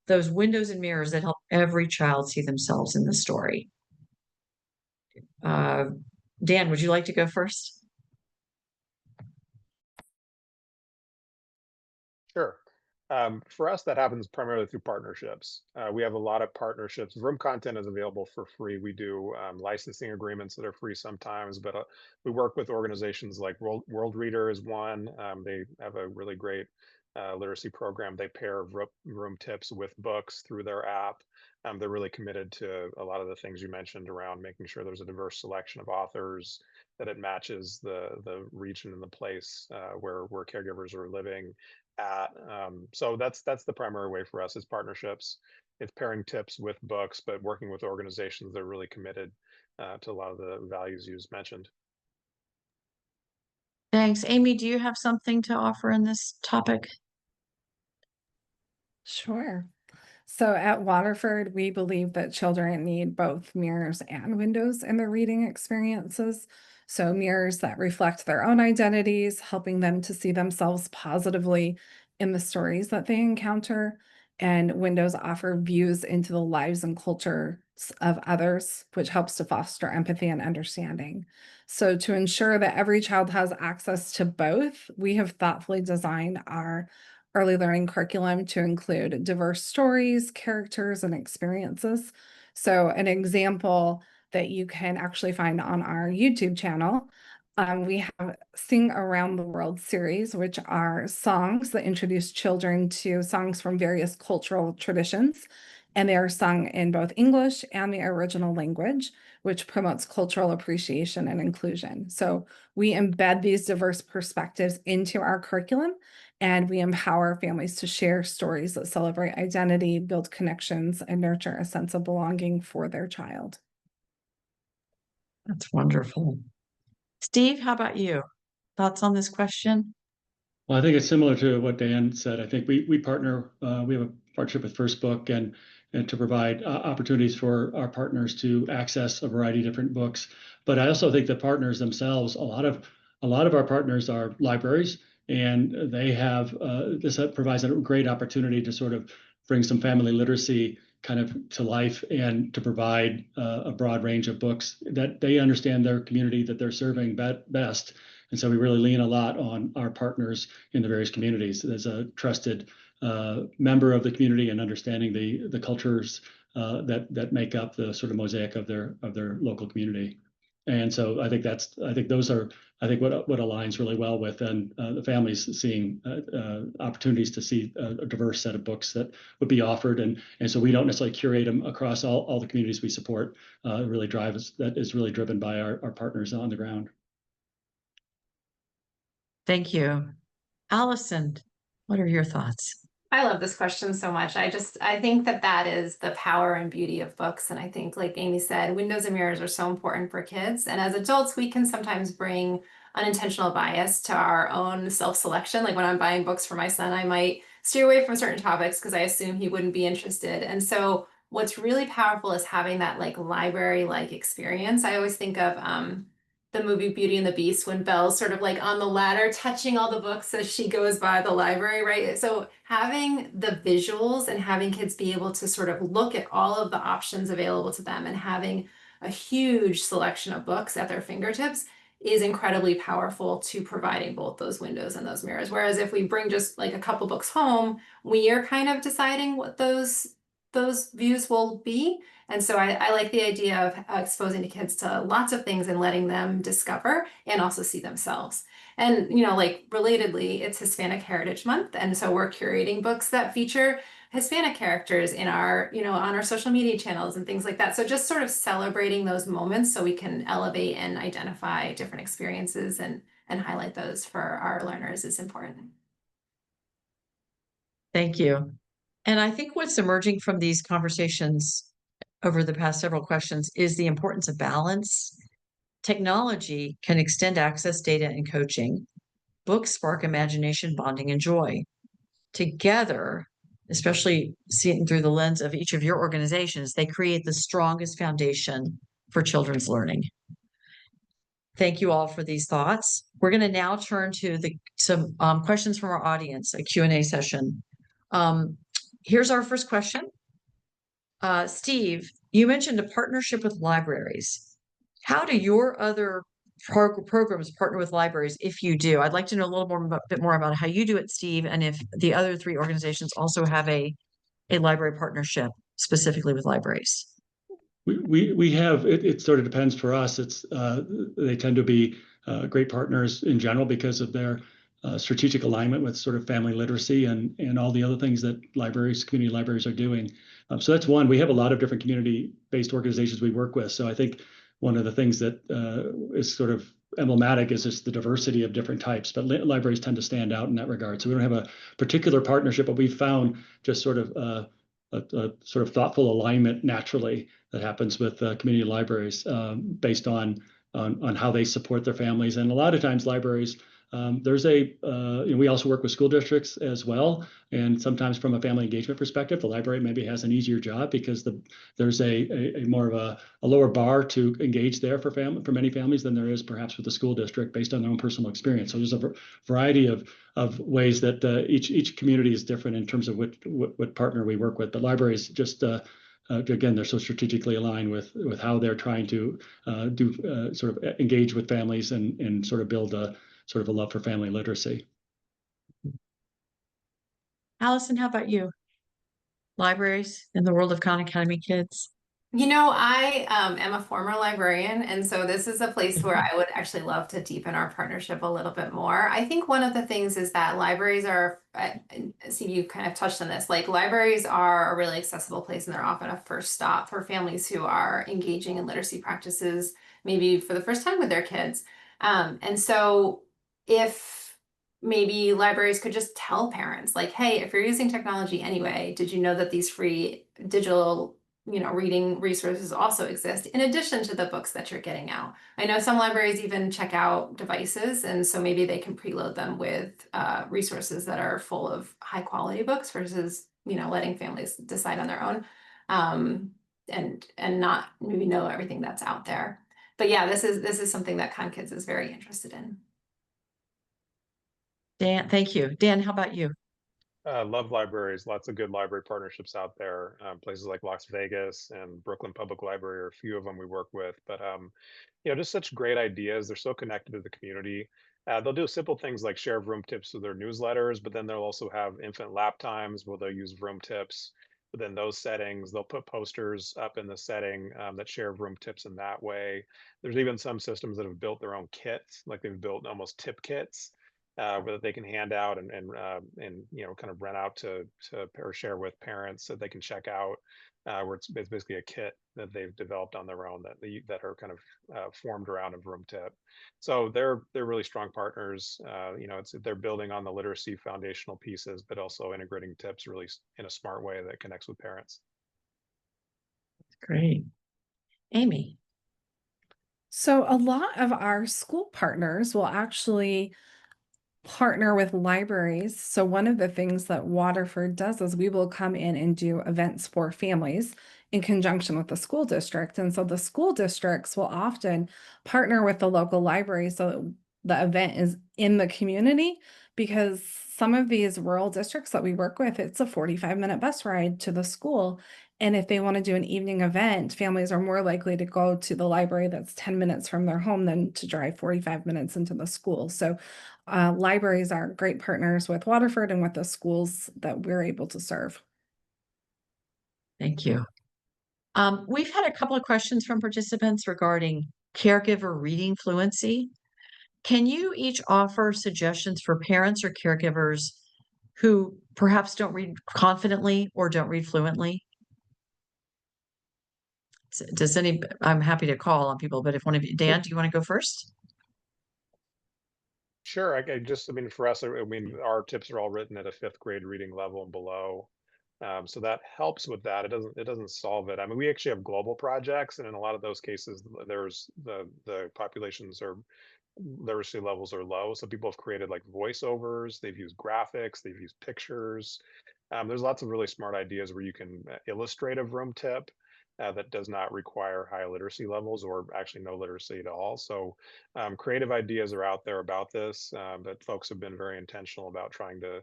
those windows and mirrors that help every child see themselves in the story? Dan, would you like to go first? Sure. For us, that happens primarily through partnerships. We have a lot of partnerships. Vroom content is available for free. We do licensing agreements that are free sometimes, but we work with organizations like World Reader is one. They have a really great literacy program. They pair Vroom tips with books through their app. They're really committed to a lot of the things you mentioned around making sure there's a diverse selection of authors, that it matches the region and the place where caregivers are living at. So that's the primary way for us is partnerships. It's pairing tips with books, but working with organizations that are really committed to a lot of the values you just mentioned. Thanks. Amy, do you have something to offer in this topic? Sure. So at Waterford, we believe that children need both mirrors and windows in their reading experiences. So mirrors that reflect their own identities, helping them to see themselves positively in the stories that they encounter. And windows offer views into the lives and cultures of others, which helps to foster empathy and understanding. So to ensure that every child has access to both, we have thoughtfully designed our early learning curriculum to include diverse stories, characters, and experiences. So an example that you can actually find on our YouTube channel, we have Sing Around the World series, which are songs that introduce children to songs from various cultural traditions. And they are sung in both English and the original language, which promotes cultural appreciation and inclusion. So we embed these diverse perspectives into our curriculum, and we empower families to share stories that celebrate identity, build connections, and nurture a sense of belonging for their child. That's wonderful. Steve, how about you? Thoughts on this question? Well, I think it's similar to what Dan said. I think we partner, we have a partnership with First Book and to provide opportunities for our partners to access a variety of different books. But I also think the partners themselves, a lot of our partners are libraries, and they have this provides a great opportunity to sort of bring some family literacy kind of to life and to provide a broad range of books that they understand their community that they're serving best. And so we really lean a lot on our partners in the various communities as a trusted member of the community and understanding the cultures that make up the sort of mosaic of their local community. And so I think those are what aligns really well with the families seeing opportunities to see a diverse set of books that would be offered, and so we don't necessarily curate them across all the communities we support. That is really driven by our partners on the ground. Thank you. Allison, What are your thoughts? I love this question so much. I think that that is the power and beauty of books. And I think, like Amy said, windows and mirrors are so important for kids. And as adults, we can sometimes bring unintentional bias to our own self-selection. Like when I'm buying books for my son, I might steer away from certain topics because I assume he wouldn't be interested. And so what's really powerful is having that like library-like experience. I always think of the movie Beauty and the Beast when Belle's sort of like on the ladder touching all the books as she goes by the library, right? So having the visuals and having kids be able to sort of look at all of the options available to them and having a huge selection of books at their fingertips is incredibly powerful to providing both those windows and those mirrors. Whereas if we bring just like a couple books home, we are kind of deciding what those views will be. And so I like the idea of exposing the kids to lots of things and letting them discover and also see themselves. And, you know, like relatedly, it's Hispanic Heritage Month. And so we're curating books that feature Hispanic characters in our, you know, on our social media channels and things like that. So just sort of celebrating those moments so we can elevate and identify different experiences and highlight those for our learners is important. Thank you. And I think what's emerging from these conversations over the past several questions is the importance of balance. Technology can extend access, data, and coaching. Books spark imagination, bonding, and joy. Together, especially seeing through the lens of each of your organizations, they create the strongest foundation for children's learning. Thank you all for these thoughts. We're going to now turn to some questions from our audience, a Q&A session. Here's our first question. Steve, you mentioned a partnership with libraries. How do your other programs partner with libraries if you do? I'd like to know a little bit more about how you do it, Steve, and if the other 3 organizations also have a library partnership specifically with libraries. We have it sort of depends for us. They tend to be great partners in general because of their strategic alignment with sort of family literacy and all the other things that community libraries are doing. So that's one. We have a lot of different community-based organizations we work with. So I think one of the things that is sort of emblematic is just the diversity of different types, but libraries tend to stand out in that regard. So we don't have a particular partnership, but we've found just sort of a sort of thoughtful alignment naturally that happens with community libraries based on how they support their families. And a lot of times libraries, we also work with school districts as well. And sometimes from a family engagement perspective, the library maybe has an easier job because there's a more of a lower bar to engage there for many families than there is perhaps with the school district based on their own personal experience. So there's a variety of ways that each community is different in terms of what partner we work with. But libraries just again, they're so strategically aligned with how they're trying to sort of engage with families and sort of build a love for family literacy. Allison, how about you? Libraries in the world of Khan Academy kids? You know, I am a former librarian, and so this is a place where I would actually love to deepen our partnership a little bit more. I think one of the things is that libraries are, see, you kind of touched on this, like libraries are a really accessible place and they're often a first stop for families who are engaging in literacy practices, maybe for the first time with their kids. And so if maybe libraries could just tell parents like, hey, if you're using technology anyway, did you know that these free digital reading resources also exist in addition to the books that you're getting out? I know some libraries even check out devices, and so maybe they can preload them with resources that are full of high quality books versus letting families decide on their own and not maybe know everything that's out there. But yeah, this is something that Khan Kids is very interested in. Dan, thank you. Dan, how about you? Love libraries. Lots of good library partnerships out there. Places like Las Vegas and Brooklyn Public Library are a few of them we work with. But just such great ideas. They're so connected to the community. They'll do simple things like share Vroom tips with their newsletters, but then they'll also have infant lap times where they'll use Vroom tips. Within those settings, they'll put posters up in the setting that share Vroom tips in that way. There's even some systems that have built their own kits, like they've built almost tip kits that they can hand out and kind of rent out to or share with parents that they can check out, where it's basically a kit that they've developed on their own that are kind of formed around a Vroom tip. So they're really strong partners. They're building on the literacy foundational pieces, but also integrating tips really in a smart way that connects with parents. Great. Amy. So a lot of our school partners will actually partner with libraries. So one of the things that Waterford does is we will come in and do events for families in conjunction with the school district. And so the school districts will often partner with the local library so the event is in the community, because some of these rural districts that we work with, it's a 45-minute bus ride to the school. And if they want to do an evening event, families are more likely to go to the library that's 10 minutes from their home than to drive 45 minutes into the school. So libraries are great partners with Waterford and with the schools that we're able to serve. Thank you. We've had a couple of questions from participants regarding caregiver reading fluency. Can you each offer suggestions for parents or caregivers who perhaps don't read confidently or don't read fluently? I'm happy to call on people, but if one of you, Dan, do you want to go first? Sure. I mean, for us, our tips are all written at a 5th grade reading level and below. So that helps with that. It doesn't solve it. I mean, we actually have global projects, and in a lot of those cases, there's the populations or literacy levels are low. So people have created like voiceovers, they've used graphics, they've used pictures. There's lots of really smart ideas where you can illustrate a Vroom tip that does not require high literacy levels or actually no literacy at all. So creative ideas are out there about this, but folks have been very intentional about trying to,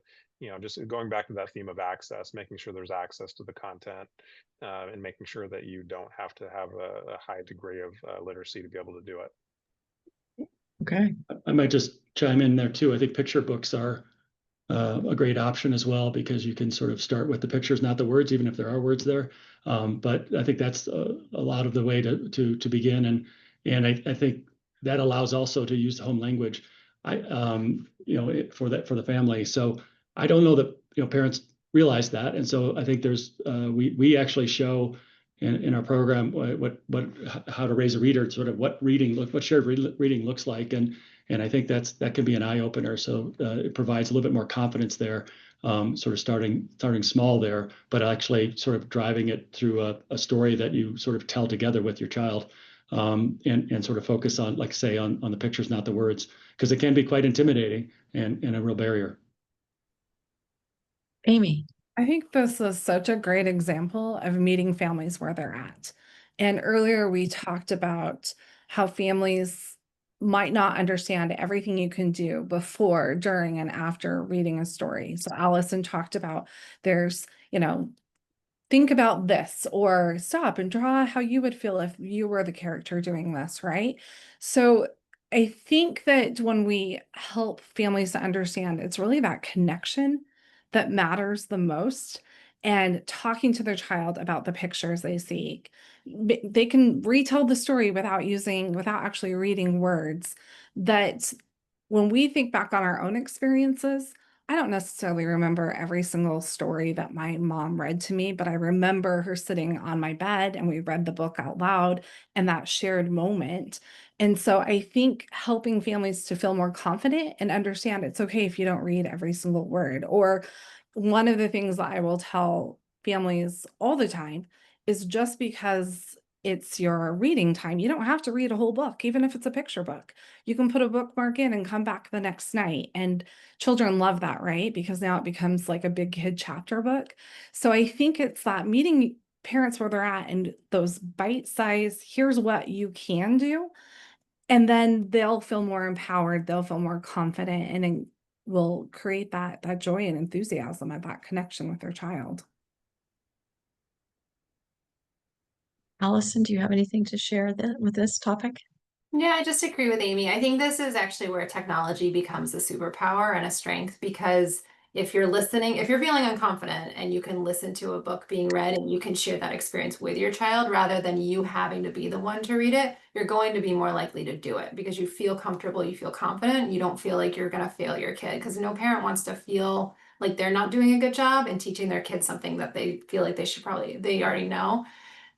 just going back to that theme of access, making sure there's access to the content and making sure that you don't have to have a high degree of literacy to be able to do it. Okay. I might just chime in there too. I think picture books are a great option as well, because you can sort of start with the pictures, not the words, even if there are words there. But I think that's a lot of the way to begin, and I think that allows also to use the home language. For the family. So I don't know that parents realize that, and so I think there's we actually show in our program how to raise a reader, sort of what shared reading looks like, and I think that can be an eye opener. So it provides a little bit more confidence there, sort of starting small there, but actually sort of driving it through a story that you sort of tell together with your child, and sort of focus on, like say, on the pictures, not the words, because it can be quite intimidating and a real barrier. Amy. I think this is such a great example of meeting families where they're at. And earlier we talked about how families might not understand everything you can do before, during, and after reading a story. So Allison talked about there's, think about this, or stop and draw how you would feel if you were the character doing this, right? So I think that when we help families to understand, it's really that connection that matters the most, and talking to their child about the pictures they see. They can retell the story without actually reading words. That when we think back on our own experiences, I don't necessarily remember every single story that my mom read to me, but I remember her sitting on my bed and we read the book out loud and that shared moment. And so I think helping families to feel more confident and understand it's okay if you don't read every single word. Or one of the things that I will tell families all the time is, just because it's your reading time, you don't have to read a whole book, even if it's a picture book. You can put a bookmark in and come back the next night. And children love that, right? Because now it becomes like a big kid chapter book. So I think it's that meeting parents where they're at and those bite-sized, here's what you can do. And then they'll feel more empowered, they'll feel more confident, and it will create that joy and enthusiasm and that connection with their child. Allison, do you have anything to share with this topic? Yeah, I just agree with Amy. I think this is actually where technology becomes a superpower and a strength, because if you're listening, if you're feeling unconfident and you can listen to a book being read and you can share that experience with your child rather than you having to be the one to read it, you're going to be more likely to do it because you feel comfortable, you feel confident, you don't feel like you're going to fail your kid, because no parent wants to feel like they're not doing a good job and teaching their kids something that they feel like they already know.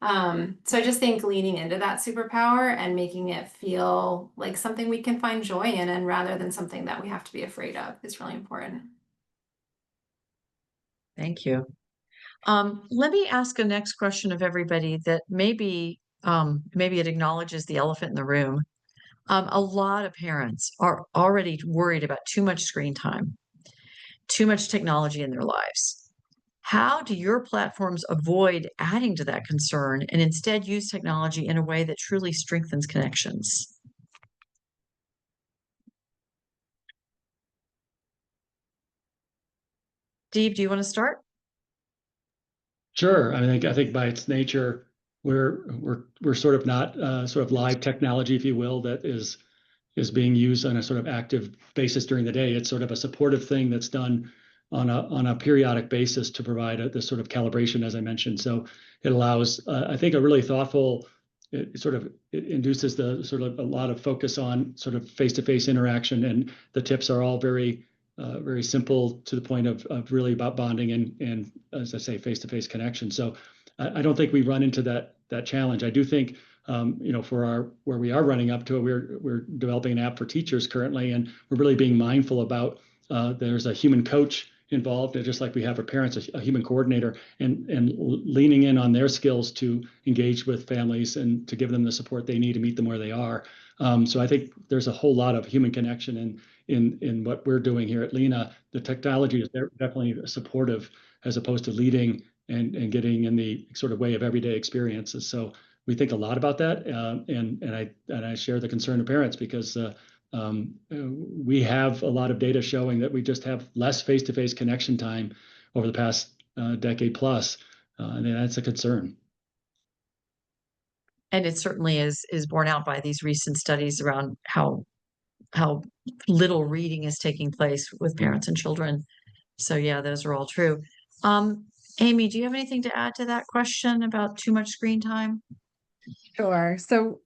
So I just think leaning into that superpower and making it feel like something we can find joy in, and rather than something that we have to be afraid of, is really important. Thank you. Let me ask a next question of everybody that maybe it acknowledges the elephant in the room. A lot of parents are already worried about too much screen time, too much technology in their lives. How do your platforms avoid adding to that concern and instead use technology in a way that truly strengthens connections? Steve, do you want to start? Sure. I think by its nature, we're sort of not sort of live technology, if you will, that is being used on a sort of active basis during the day. It's sort of a supportive thing that's done on a periodic basis to provide this sort of calibration, as I mentioned. So it allows, I think, a really thoughtful. It induces the sort of a lot of focus on sort of face-to-face interaction, and the tips are all very very simple to the point of really about bonding and as I say, face-to-face connection. So I don't think we run into that challenge. I do think for where we are running up to it, we're developing an app for teachers currently, and we're really being mindful about there's a human coach involved, and just like we have for parents, a human coordinator, and leaning in on their skills to engage with families and to give them the support they need to meet them where they are. So I think there's a whole lot of human connection in what we're doing here at Lena. The technology is definitely supportive as opposed to leading and getting in the sort of way of everyday experiences. So we think a lot about that, and I share the concern of parents because we have a lot of data showing that we just have less face-to-face connection time over the past decade plus, and that's a concern. And it certainly is borne out by these recent studies around how little reading is taking place with parents and children. So yeah, those are all true. Amy, do you have anything to add to that question about too much screen time? Sure. So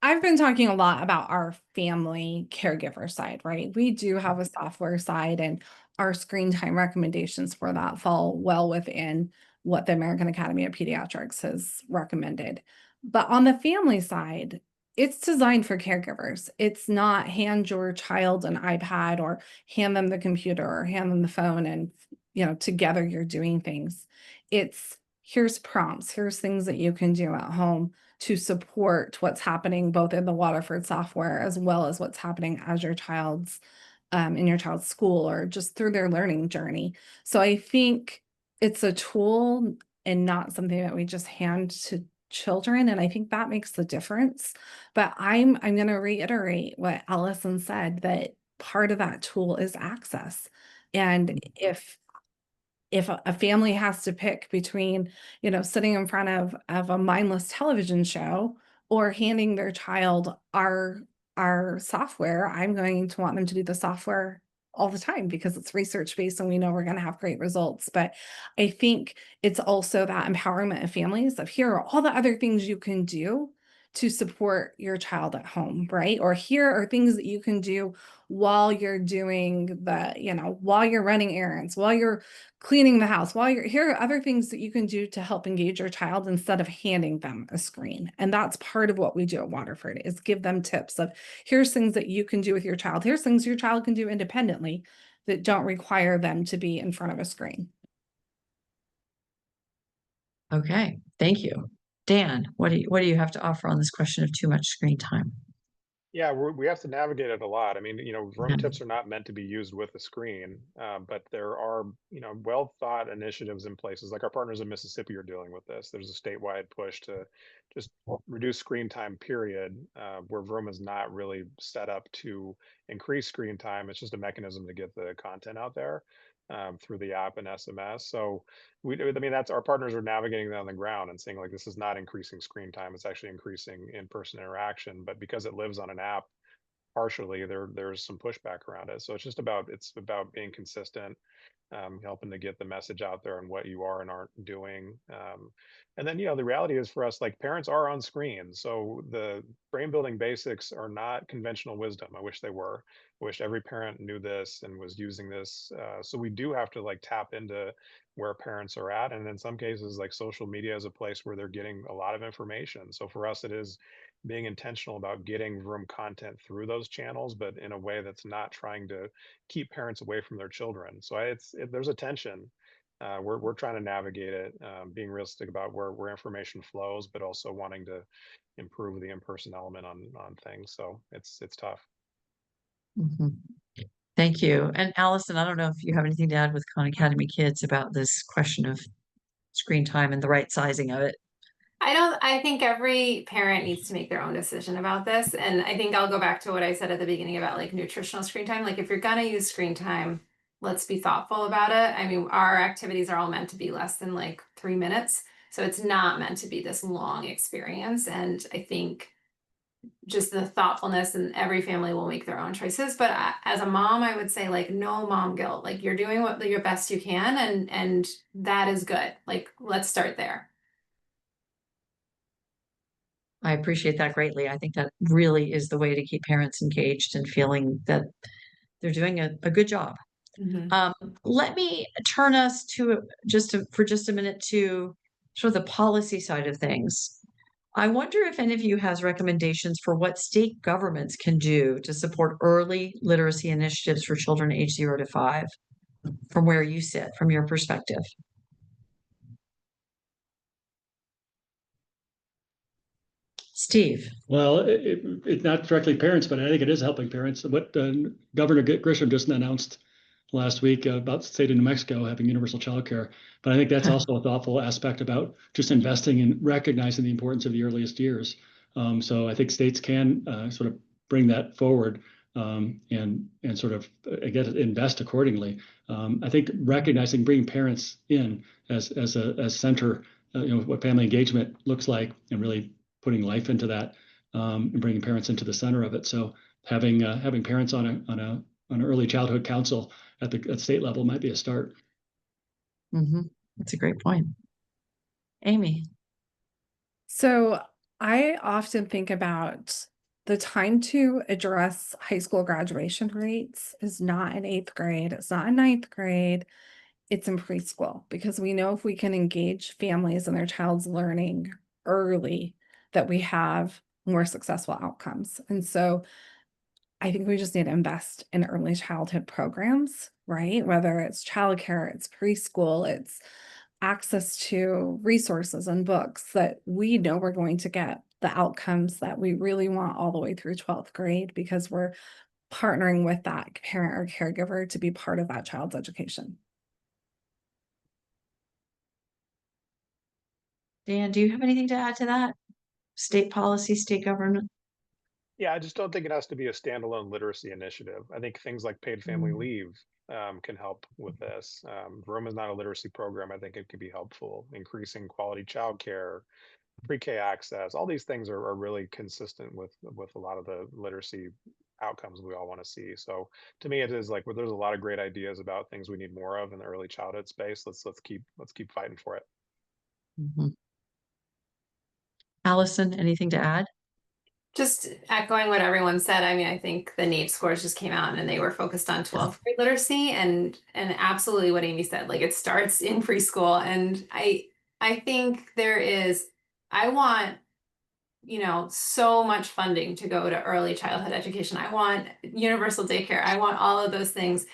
I've been talking a lot about our family caregiver side, right? We do have a software side, and our screen time recommendations for that fall well within what the American Academy of Pediatrics has recommended. But on the family side, it's designed for caregivers. It's not hand your child an iPad or hand them the computer or hand them the phone and together you're doing things. It's here's prompts, here's things that you can do at home to support what's happening both in the Waterford software as well as what's happening as your child's in your child's school or just through their learning journey. So I think it's a tool and not something that we just hand to children, and I think that makes the difference. But I'm going to reiterate what Allison said, that part of that tool is access. And if a family has to pick between, sitting in front of a mindless television show or handing their child our software, I'm going to want them to do the software all the time because it's research based and we know we're going to have great results. But I think it's also that empowerment of families of here are all the other things you can do to support your child at home, right? Or here are things that you can do while you're doing while you're running errands, while you're cleaning the house, here are other things that you can do to help engage your child instead of handing them a screen. And that's part of what we do at Waterford, is give them tips of here's things that you can do with your child. Here's things your child can do independently that don't require them to be in front of a screen. Okay, thank you. Dan, what do you have to offer on this question of too much screen time? Yeah, we have to navigate it a lot. I mean, Vroom tips are not meant to be used with a screen, but there are, well thought initiatives in places like our partners in Mississippi are dealing with this. There's a statewide push to just reduce screen time, period, where Vroom is not really set up to increase screen time. It's just a mechanism to get the content out there through the app and SMS. So that's our partners are navigating that on the ground and saying, like, this is not increasing screen time. It's actually increasing in-person interaction. But because it lives on an app, partially, there's some pushback around it. So it's about being consistent, helping to get the message out there on what you are and aren't doing. And then, the reality is for us, like parents are on screen. So the brain building basics are not conventional wisdom. I wish they were. I wish every parent knew this and was using this. So we do have to like tap into where parents are at. And in some cases, like social media is a place where they're getting a lot of information. So for us, it is being intentional about getting Vroom content through those channels, but in a way that's not trying to keep parents away from their children. So there's a tension. We're trying to navigate it, being realistic about where information flows, but also wanting to improve the in-person element on things. So it's tough. Mhm. Thank you. And Allison, I don't know if you have anything to add with Khan Academy Kids about this question of screen time and the right sizing of it. I think every parent needs to make their own decision about this. And I think I'll go back to what I said at the beginning about like nutritional screen time. Like if you're gonna use screen time, let's be thoughtful about it. I mean, our activities are all meant to be less than like 3 minutes. So it's not meant to be this long experience. And I think just the thoughtfulness, and every family will make their own choices. But as a mom, I would say like no mom guilt. Like you're doing what your best you can, and that is good. Like let's start there. I appreciate that greatly. I think that really is the way to keep parents engaged and feeling that they're doing a good job. Mhm. Let me turn us to for just a minute to sort of the policy side of things. I wonder if any of you has recommendations for what state governments can do to support early literacy initiatives for children aged 0 to 5, from where you sit, from your perspective. Steve. Well, it's not directly parents, but I think it is helping parents. What Governor Grisham just announced last week about the state of New Mexico having universal childcare. But I think that's also a thoughtful aspect about just investing and recognizing the importance of the earliest years. So I think states can sort of bring that forward and sort of again invest accordingly. I think recognizing bringing parents in as center, what family engagement looks like, and really putting life into that and bringing parents into the center of it. So having parents on an early childhood council at the state level might be a start. That's a great point. Amy. So I often think about the time to address high school graduation rates is not in 8th grade, it's not in 9th grade, it's in preschool, because we know if we can engage families and their child's learning early, that we have more successful outcomes. And so I think we just need to invest in early childhood programs, right? Whether it's childcare, it's preschool, it's access to resources and books that we know we're going to get the outcomes that we really want all the way through 12th grade, because we're partnering with that parent or caregiver to be part of that child's education. Dan, do you have anything to add to that? State policy, state government? Yeah, I just don't think it has to be a standalone literacy initiative. I think things like paid family leave can help with this. Vroom is not a literacy program. I think it could be helpful. Increasing quality childcare, pre-K access, all these things are really consistent with a lot of the literacy outcomes we all want to see. So to me, it is like, well, there's a lot of great ideas about things we need more of in the early childhood space. Let's keep fighting for it. Allison, anything to add? Just echoing what everyone said. I mean, I think the NAEP scores just came out and they were focused on 12th grade literacy, and absolutely what Amy said, like it starts in preschool. And I think I want, so much funding to go to early childhood education. I want universal daycare. I want all of those things.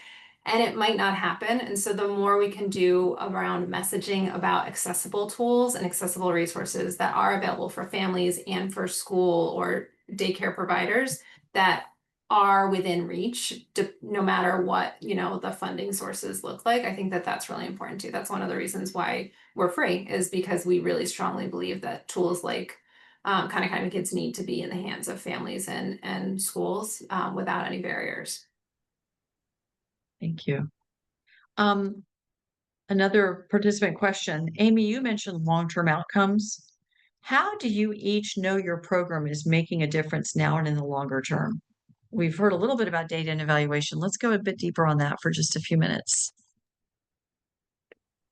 And it might not happen. And so the more we can do around messaging about accessible tools and accessible resources that are available for families and for school or daycare providers that are within reach, no matter what, the funding sources look like, I think that that's really important too. That's one of the reasons why we're free, is because we really strongly believe that tools like Khan Academy Kids need to be in the hands of families and schools without any barriers. Thank you. Another participant question. Amy, you mentioned long-term outcomes. How do you each know your program is making a difference now and in the longer term? we've heard a little bit about data and evaluation. Let's go a bit deeper on that for just a few minutes.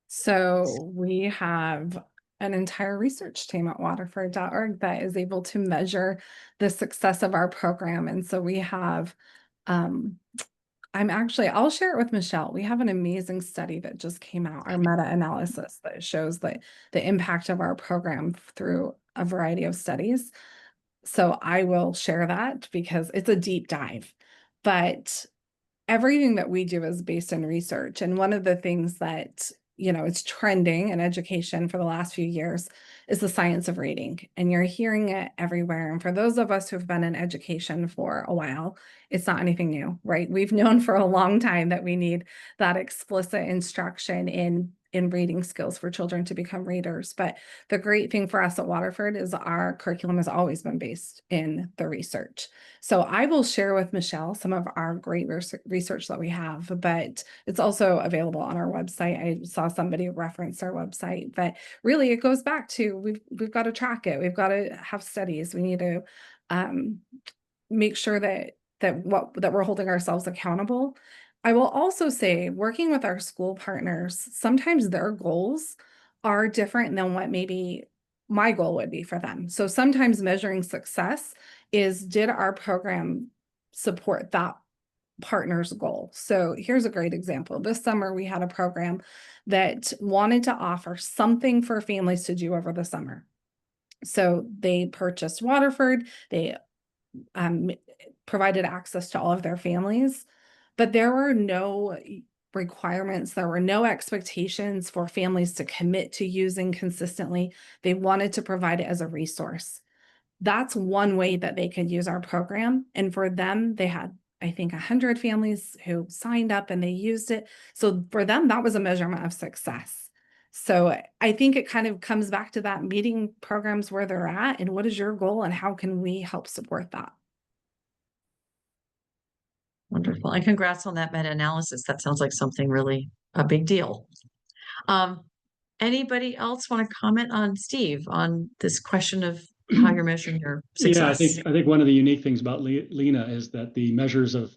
So we have an entire research team at waterford.org that is able to measure the success of our program. And so we have, I'll share it with Michelle. We have an amazing study that just came out, our meta-analysis that shows the impact of our program through a variety of studies. So I will share that because it's a deep dive, but everything that we do is based on research. And one of the things that, it's trending in education for the last few years is the science of reading. And you're hearing it everywhere. And for those of us who've been in education for a while, it's not anything new, right? We've known for a long time that we need that explicit instruction in reading skills for children to become readers. But the great thing for us at Waterford is our curriculum has always been based in the research. So I will share with Michelle some of our great research that we have, but it's also available on our website. I saw somebody reference our website, but really it goes back to we've got to track it. We've got to have studies. We need to make sure that we're holding ourselves accountable. I will also say, working with our school partners, sometimes their goals are different than what maybe my goal would be for them. So sometimes measuring success is, did our program support that partner's goal? So here's a great example. This summer, we had a program that wanted to offer something for families to do over the summer. So they purchased Waterford, they provided access to all of their families, but there were no requirements, there were no expectations for families to commit to using consistently. They wanted to provide it as a resource. That's one way that they could use our program. And for them, they had, I think, 100 families who signed up and they used it. So for them, that was a measurement of success. So I think it kind of comes back to that, meeting programs where they're at and what is your goal and how can we help support that? Wonderful. And congrats on that meta-analysis. That sounds like something really a big deal. Anybody else want to comment on, Steve, on this question of how you're measuring your success? Yeah, I think one of the unique things about Lena is that the measures of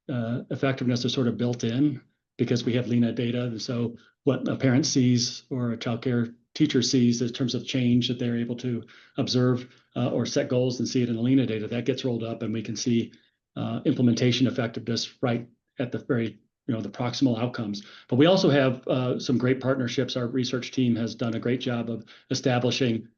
effectiveness are sort of built in because we have Lena data. And so what a parent sees or a childcare teacher sees in terms of change that they're able to observe or set goals and see it in the Lena data, that gets rolled up and we can see implementation effectiveness right at the very, the proximal outcomes. But we also have some great partnerships. Our research team has done a great job of establishing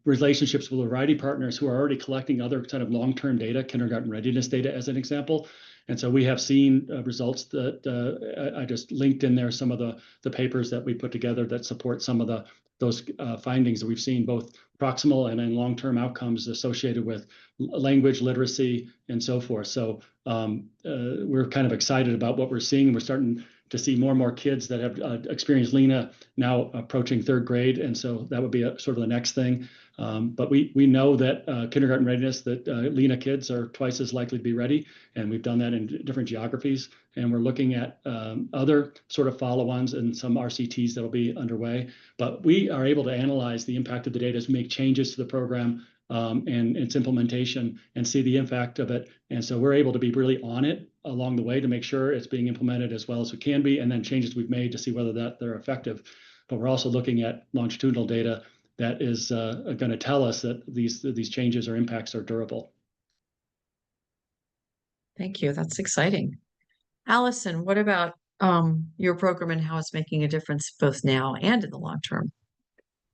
relationships with a variety of partners who are already collecting other kind of long-term data, kindergarten readiness data as an example. And so we have seen results that I just linked in there some of the papers that we put together that support some of those findings that we've seen, both proximal and in long-term outcomes associated with language literacy and so forth. So we're kind of excited about what we're seeing. We're starting to see more and more kids that have experienced Lena now approaching third grade. And so that would be sort of the next thing. But we know that kindergarten readiness, that Lena kids are twice as likely to be ready. And we've done that in different geographies. And we're looking at other sort of follow-ons and some RCTs that'll be underway. But we are able to analyze the impact of the data to make changes to the program and its implementation and see the impact of it. And so we're able to be really on it along the way to make sure it's being implemented as well as it can be, and then changes we've made to see whether they're effective. But we're also looking at longitudinal data that is going to tell us that these changes or impacts are durable. Thank you. That's exciting. Allison, what about your program and how it's making a difference both now and in the long term?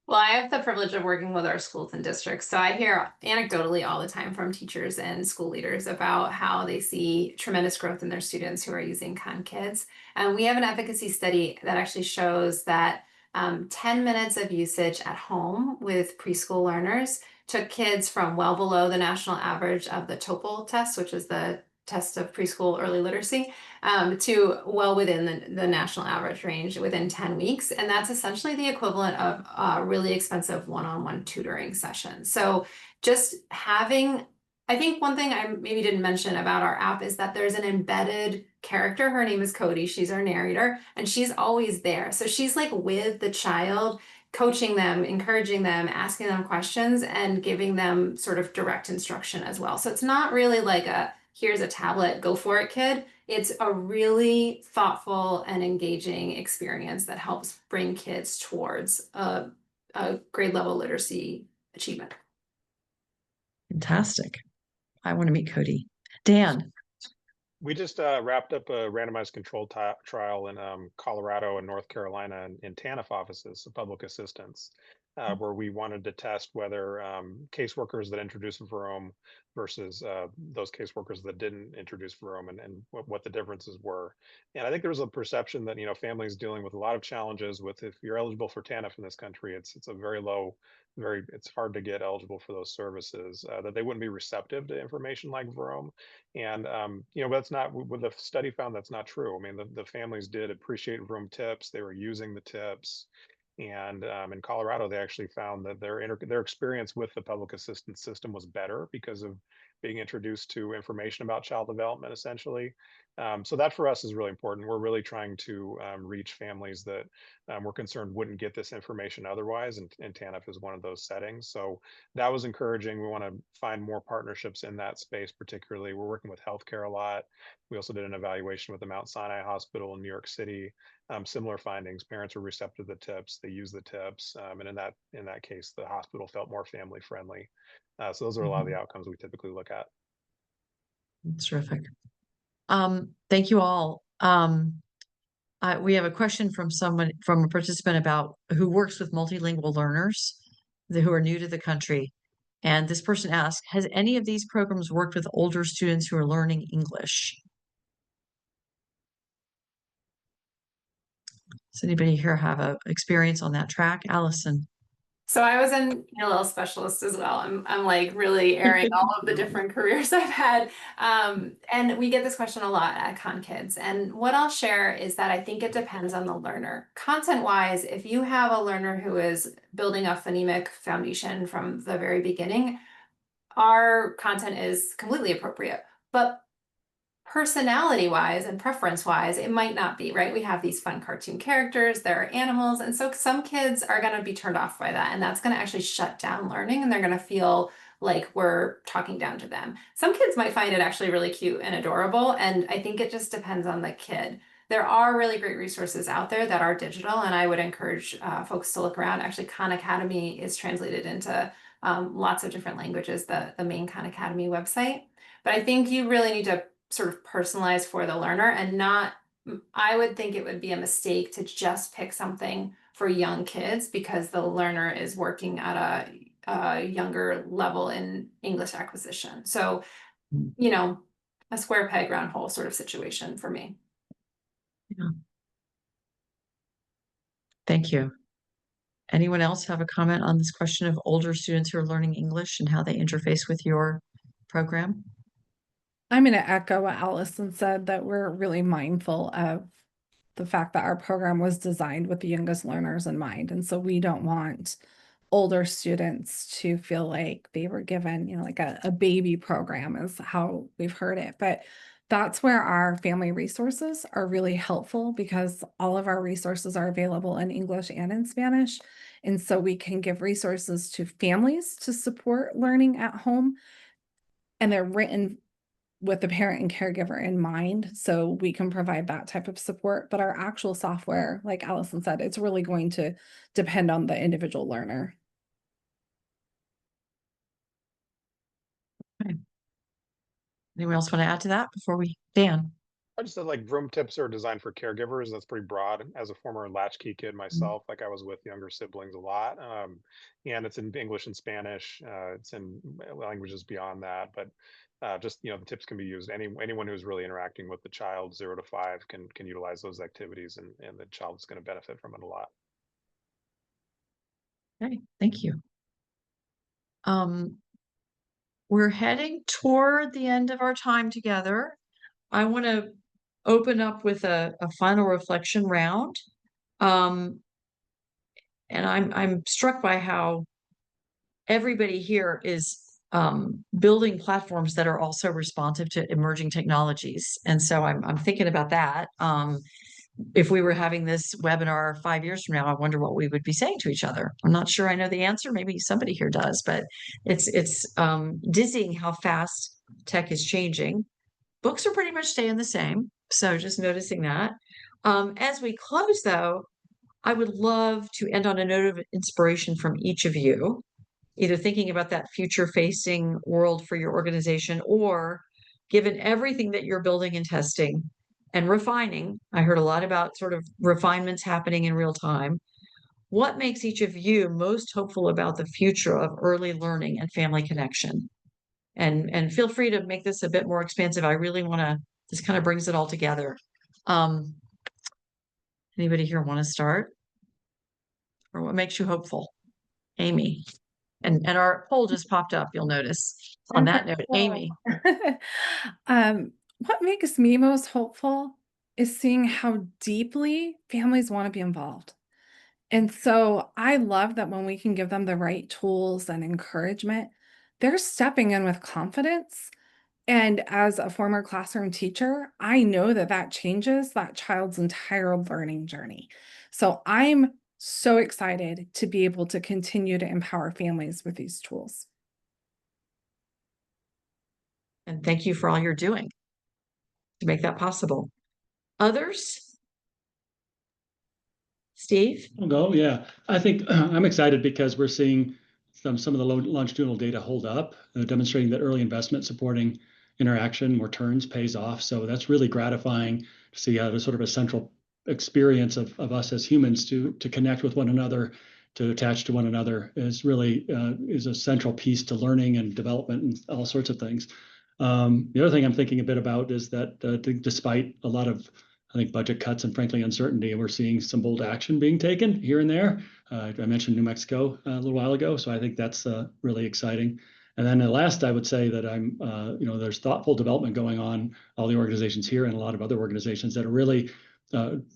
Well, I have the privilege of working with our schools and districts. So I hear anecdotally all the time from teachers and school leaders about how they see tremendous growth in their students who are using Khan Kids. And we have an efficacy study that actually shows that 10 minutes of usage at home with preschool learners took kids from well below the national average of the TOEFL test, which is the test of preschool early literacy, to well within the national average range within 10 weeks. And that's essentially the equivalent of a really expensive one-on-one tutoring session. So just having, I think one thing I maybe didn't mention about our app is that there's an embedded character. Her name is Cody. She's our narrator, and she's always there. So she's like with the child, coaching them, encouraging them, asking them questions, and giving them sort of direct instruction as well. So it's not really like a here's a tablet, go for it, kid. It's a really thoughtful and engaging experience that helps bring kids towards a grade level literacy achievement. Fantastic. I want to meet Cody. Dan. We just wrapped up a randomized controlled trial in Colorado and North Carolina in TANF offices, so public assistance, where we wanted to test whether caseworkers that introduced Vroom versus those caseworkers that didn't introduce Vroom, and what the differences were. And I think there was a perception that, you know, families dealing with a lot of challenges with, if you're eligible for TANF in this country, it's a very low, it's hard to get eligible for those services, that they wouldn't be receptive to information like Vroom. And you know, that's not what the study found. That's not true. I mean, the families did appreciate Vroom tips. They were using the tips. And in Colorado, they actually found that their experience with the public assistance system was better because of being introduced to information about child development, essentially. So that for us is really important. We're really trying to reach families that we're concerned wouldn't get this information otherwise, and TANF is one of those settings. So that was encouraging. We want to find more partnerships in that space, particularly. We're working with healthcare a lot. We also did an evaluation with the Mount Sinai Hospital in New York City. Similar findings. Parents were receptive to the tips. They use the tips, and in that case, the hospital felt more family friendly. So those are a lot of the outcomes we typically look at. That's terrific. Thank you all. We have a question from a participant about who works with multilingual learners who are new to the country. And this person asked, has any of these programs worked with older students who are learning English? Does anybody here have a experience on that track? Allison. So I was an ELL specialist as well. I'm like really airing all of the different careers I've had. And we get this question a lot at ConKids. And what I'll share is that I think it depends on the learner. Content-wise, if you have a learner who is building a phonemic foundation from the very beginning, our content is completely appropriate. But personality-wise and preference-wise, it might not be, right? We have these fun cartoon characters, there are animals, and so some kids are going to be turned off by that, and that's going to actually shut down learning, and they're going to feel like we're talking down to them. Some kids might find it actually really cute and adorable, and I think it just depends on the kid. There are really great resources out there that are digital, and I would encourage folks to look around. Actually, Khan Academy is translated into lots of different languages, the main Khan Academy website. But I think you really need to sort of personalized for the learner, and not, I would think it would be a mistake to just pick something for young kids because the learner is working at a younger level in English acquisition. So, you know, a square peg round hole sort of situation for me. Yeah. Thank you. Anyone else have a comment on this question of older students who are learning English and how they interface with your program? I'm going to echo what Allison said, that we're really mindful of the fact that our program was designed with the youngest learners in mind. And so we don't want older students to feel like they were given, you know, like a baby program is how we've heard it. But that's where our family resources are really helpful, because all of our resources are available in English and in Spanish. And so we can give resources to families to support learning at home. And they're written with the parent and caregiver in mind, so we can provide that type of support. But our actual software, like Allison said, it's really going to depend on the individual learner. Okay. Anyone else want to add to that before Dan? I just said, like, Vroom tips are designed for caregivers. That's pretty broad. As a former latchkey kid myself, like I was with younger siblings a lot, and it's in English and Spanish. It's in languages beyond that, but just, you know, the tips can be used. Anyone who's really interacting with the child 0 to 5 can utilize those activities, and the child is going to benefit from it a lot. Okay, thank you. We're heading toward the end of our time together. I want to open up with a final reflection round. And I'm struck by how everybody here is building platforms that are also responsive to emerging technologies. And so I'm thinking about that. If we were having this webinar 5 years from now, I wonder what we would be saying to each other. I'm not sure I know the answer. Maybe somebody here does, but it's dizzying how fast tech is changing. Books are pretty much staying the same. So just noticing that. As we close, though, I would love to end on a note of inspiration from each of you, either thinking about that future facing world for your organization, or given everything that you're building and testing and refining. I heard a lot about sort of refinements happening in real time. What makes each of you most hopeful about the future of early learning and family connection? And feel free to make this a bit more expansive. I really want to, this kind of brings it all together. Anybody here want to start? Or what makes you hopeful? Amy. And our poll just popped up, you'll notice. On that note, Amy. What makes me most hopeful is seeing how deeply families want to be involved. And so I love that when we can give them the right tools and encouragement, they're stepping in with confidence. And as a former classroom teacher, I know that that changes that child's entire learning journey. So I'm so excited to be able to continue to empower families with these tools. And thank you for all you're doing to make that possible. Others? Steve? I'll go. Yeah, I think I'm excited because we're seeing some of the longitudinal data hold up, demonstrating that early investment supporting interaction, returns pays off. So that's really gratifying to see how there's sort of a central experience of us as humans to connect with one another, to attach to one another is really is a central piece to learning and development and all sorts of things. The other thing I'm thinking a bit about is that despite a lot of, I think, budget cuts and frankly uncertainty, we're seeing some bold action being taken here and there. I mentioned New Mexico a little while ago, so I think that's really exciting. And then the last, I would say that I'm, there's thoughtful development going on, all the organizations here and a lot of other organizations that are really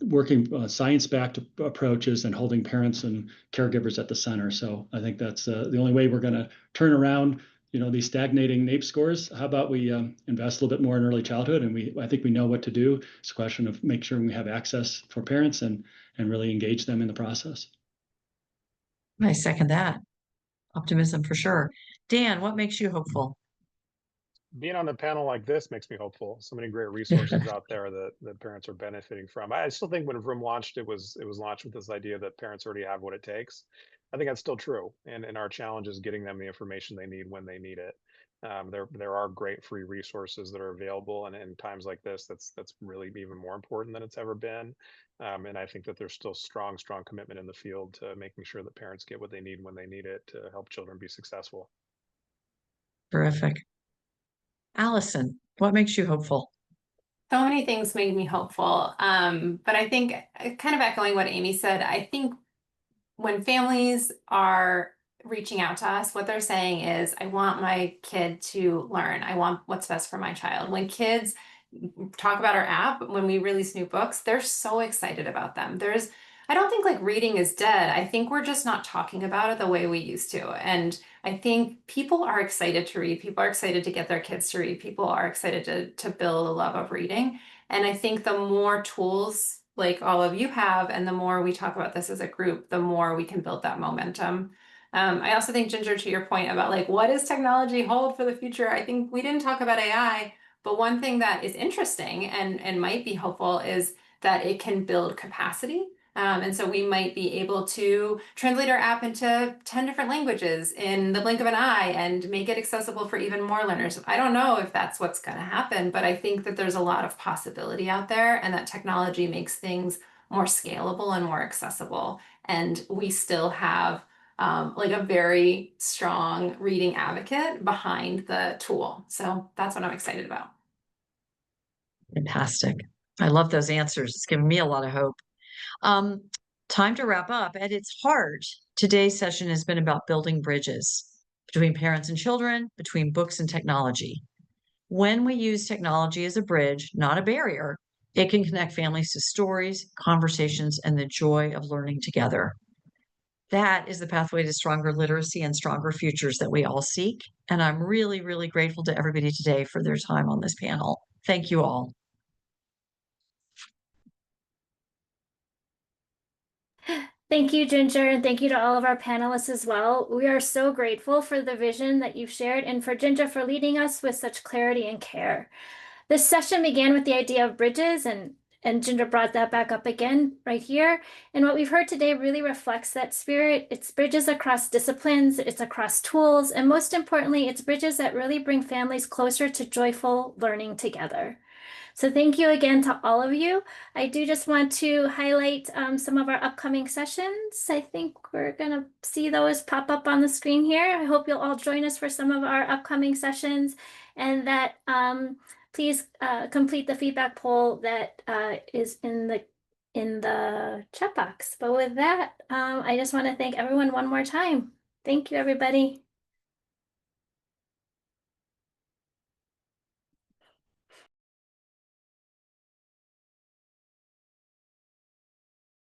working science-backed approaches and holding parents and caregivers at the center. So I think that's the only way we're going to turn around these stagnating NAEP scores. How about we invest a little bit more in early childhood? And I think we know what to do. It's a question of make sure we have access for parents and really engage them in the process. I second that. Optimism for sure. Dan, what makes you hopeful? Being on a panel like this makes me hopeful. So many great resources out there that parents are benefiting from. I still think when Vroom launched, it was launched with this idea that parents already have what it takes. I think that's still true. And our challenge is getting them the information they need when they need it. There are great free resources that are available, and in times like this, that's really even more important than it's ever been. And I think that there's still strong commitment in the field to making sure that parents get what they need when they need it to help children be successful. Terrific. Allison, what makes you hopeful? So many things make me hopeful. But I think kind of echoing what Amy said, I think when families are reaching out to us, what they're saying is, I want my kid to learn. I want what's best for my child. When kids talk about our app, when we release new books, they're so excited about them. I don't think like reading is dead. I think we're just not talking about it the way we used to. And I think people are excited to read. People are excited to get their kids to read. People are excited to build a love of reading. And I think the more tools like all of you have, and the more we talk about this as a group, the more we can build that momentum. I also think, Ginger, to your point about like, what does technology hold for the future? I think we didn't talk about AI, but one thing that is interesting and might be hopeful is that it can build capacity. And so we might be able to translate our app into 10 different languages in the blink of an eye and make it accessible for even more learners. I don't know if that's what's going to happen, but I think that there's a lot of possibility out there, and that technology makes things more scalable and more accessible. And we still have like a very strong reading advocate behind the tool. So that's what I'm excited about. Fantastic. I love those answers. It's given me a lot of hope. Time to wrap up. At its heart, today's session has been about building bridges between parents and children, between books and technology. When we use technology as a bridge, not a barrier, it can connect families to stories, conversations, and the joy of learning together. That is the pathway to stronger literacy and stronger futures that we all seek. And I'm really, really grateful to everybody today for their time on this panel. Thank you all. Thank you, Ginger, and thank you to all of our panelists as well. We are so grateful for the vision that you've shared, and for Ginger for leading us with such clarity and care. This session began with the idea of bridges, and Ginger brought that back up again right here. And what we've heard today really reflects that spirit. It's bridges across disciplines, it's across tools, and most importantly, it's bridges that really bring families closer to joyful learning together. So thank you again to all of you. I do just want to highlight some of our upcoming sessions. I think we're gonna see those pop up on the screen here. I hope you'll all join us for some of our upcoming sessions, and that please complete the feedback poll that is in the chat box. But with that, I just want to thank everyone one more time. Thank you, everybody.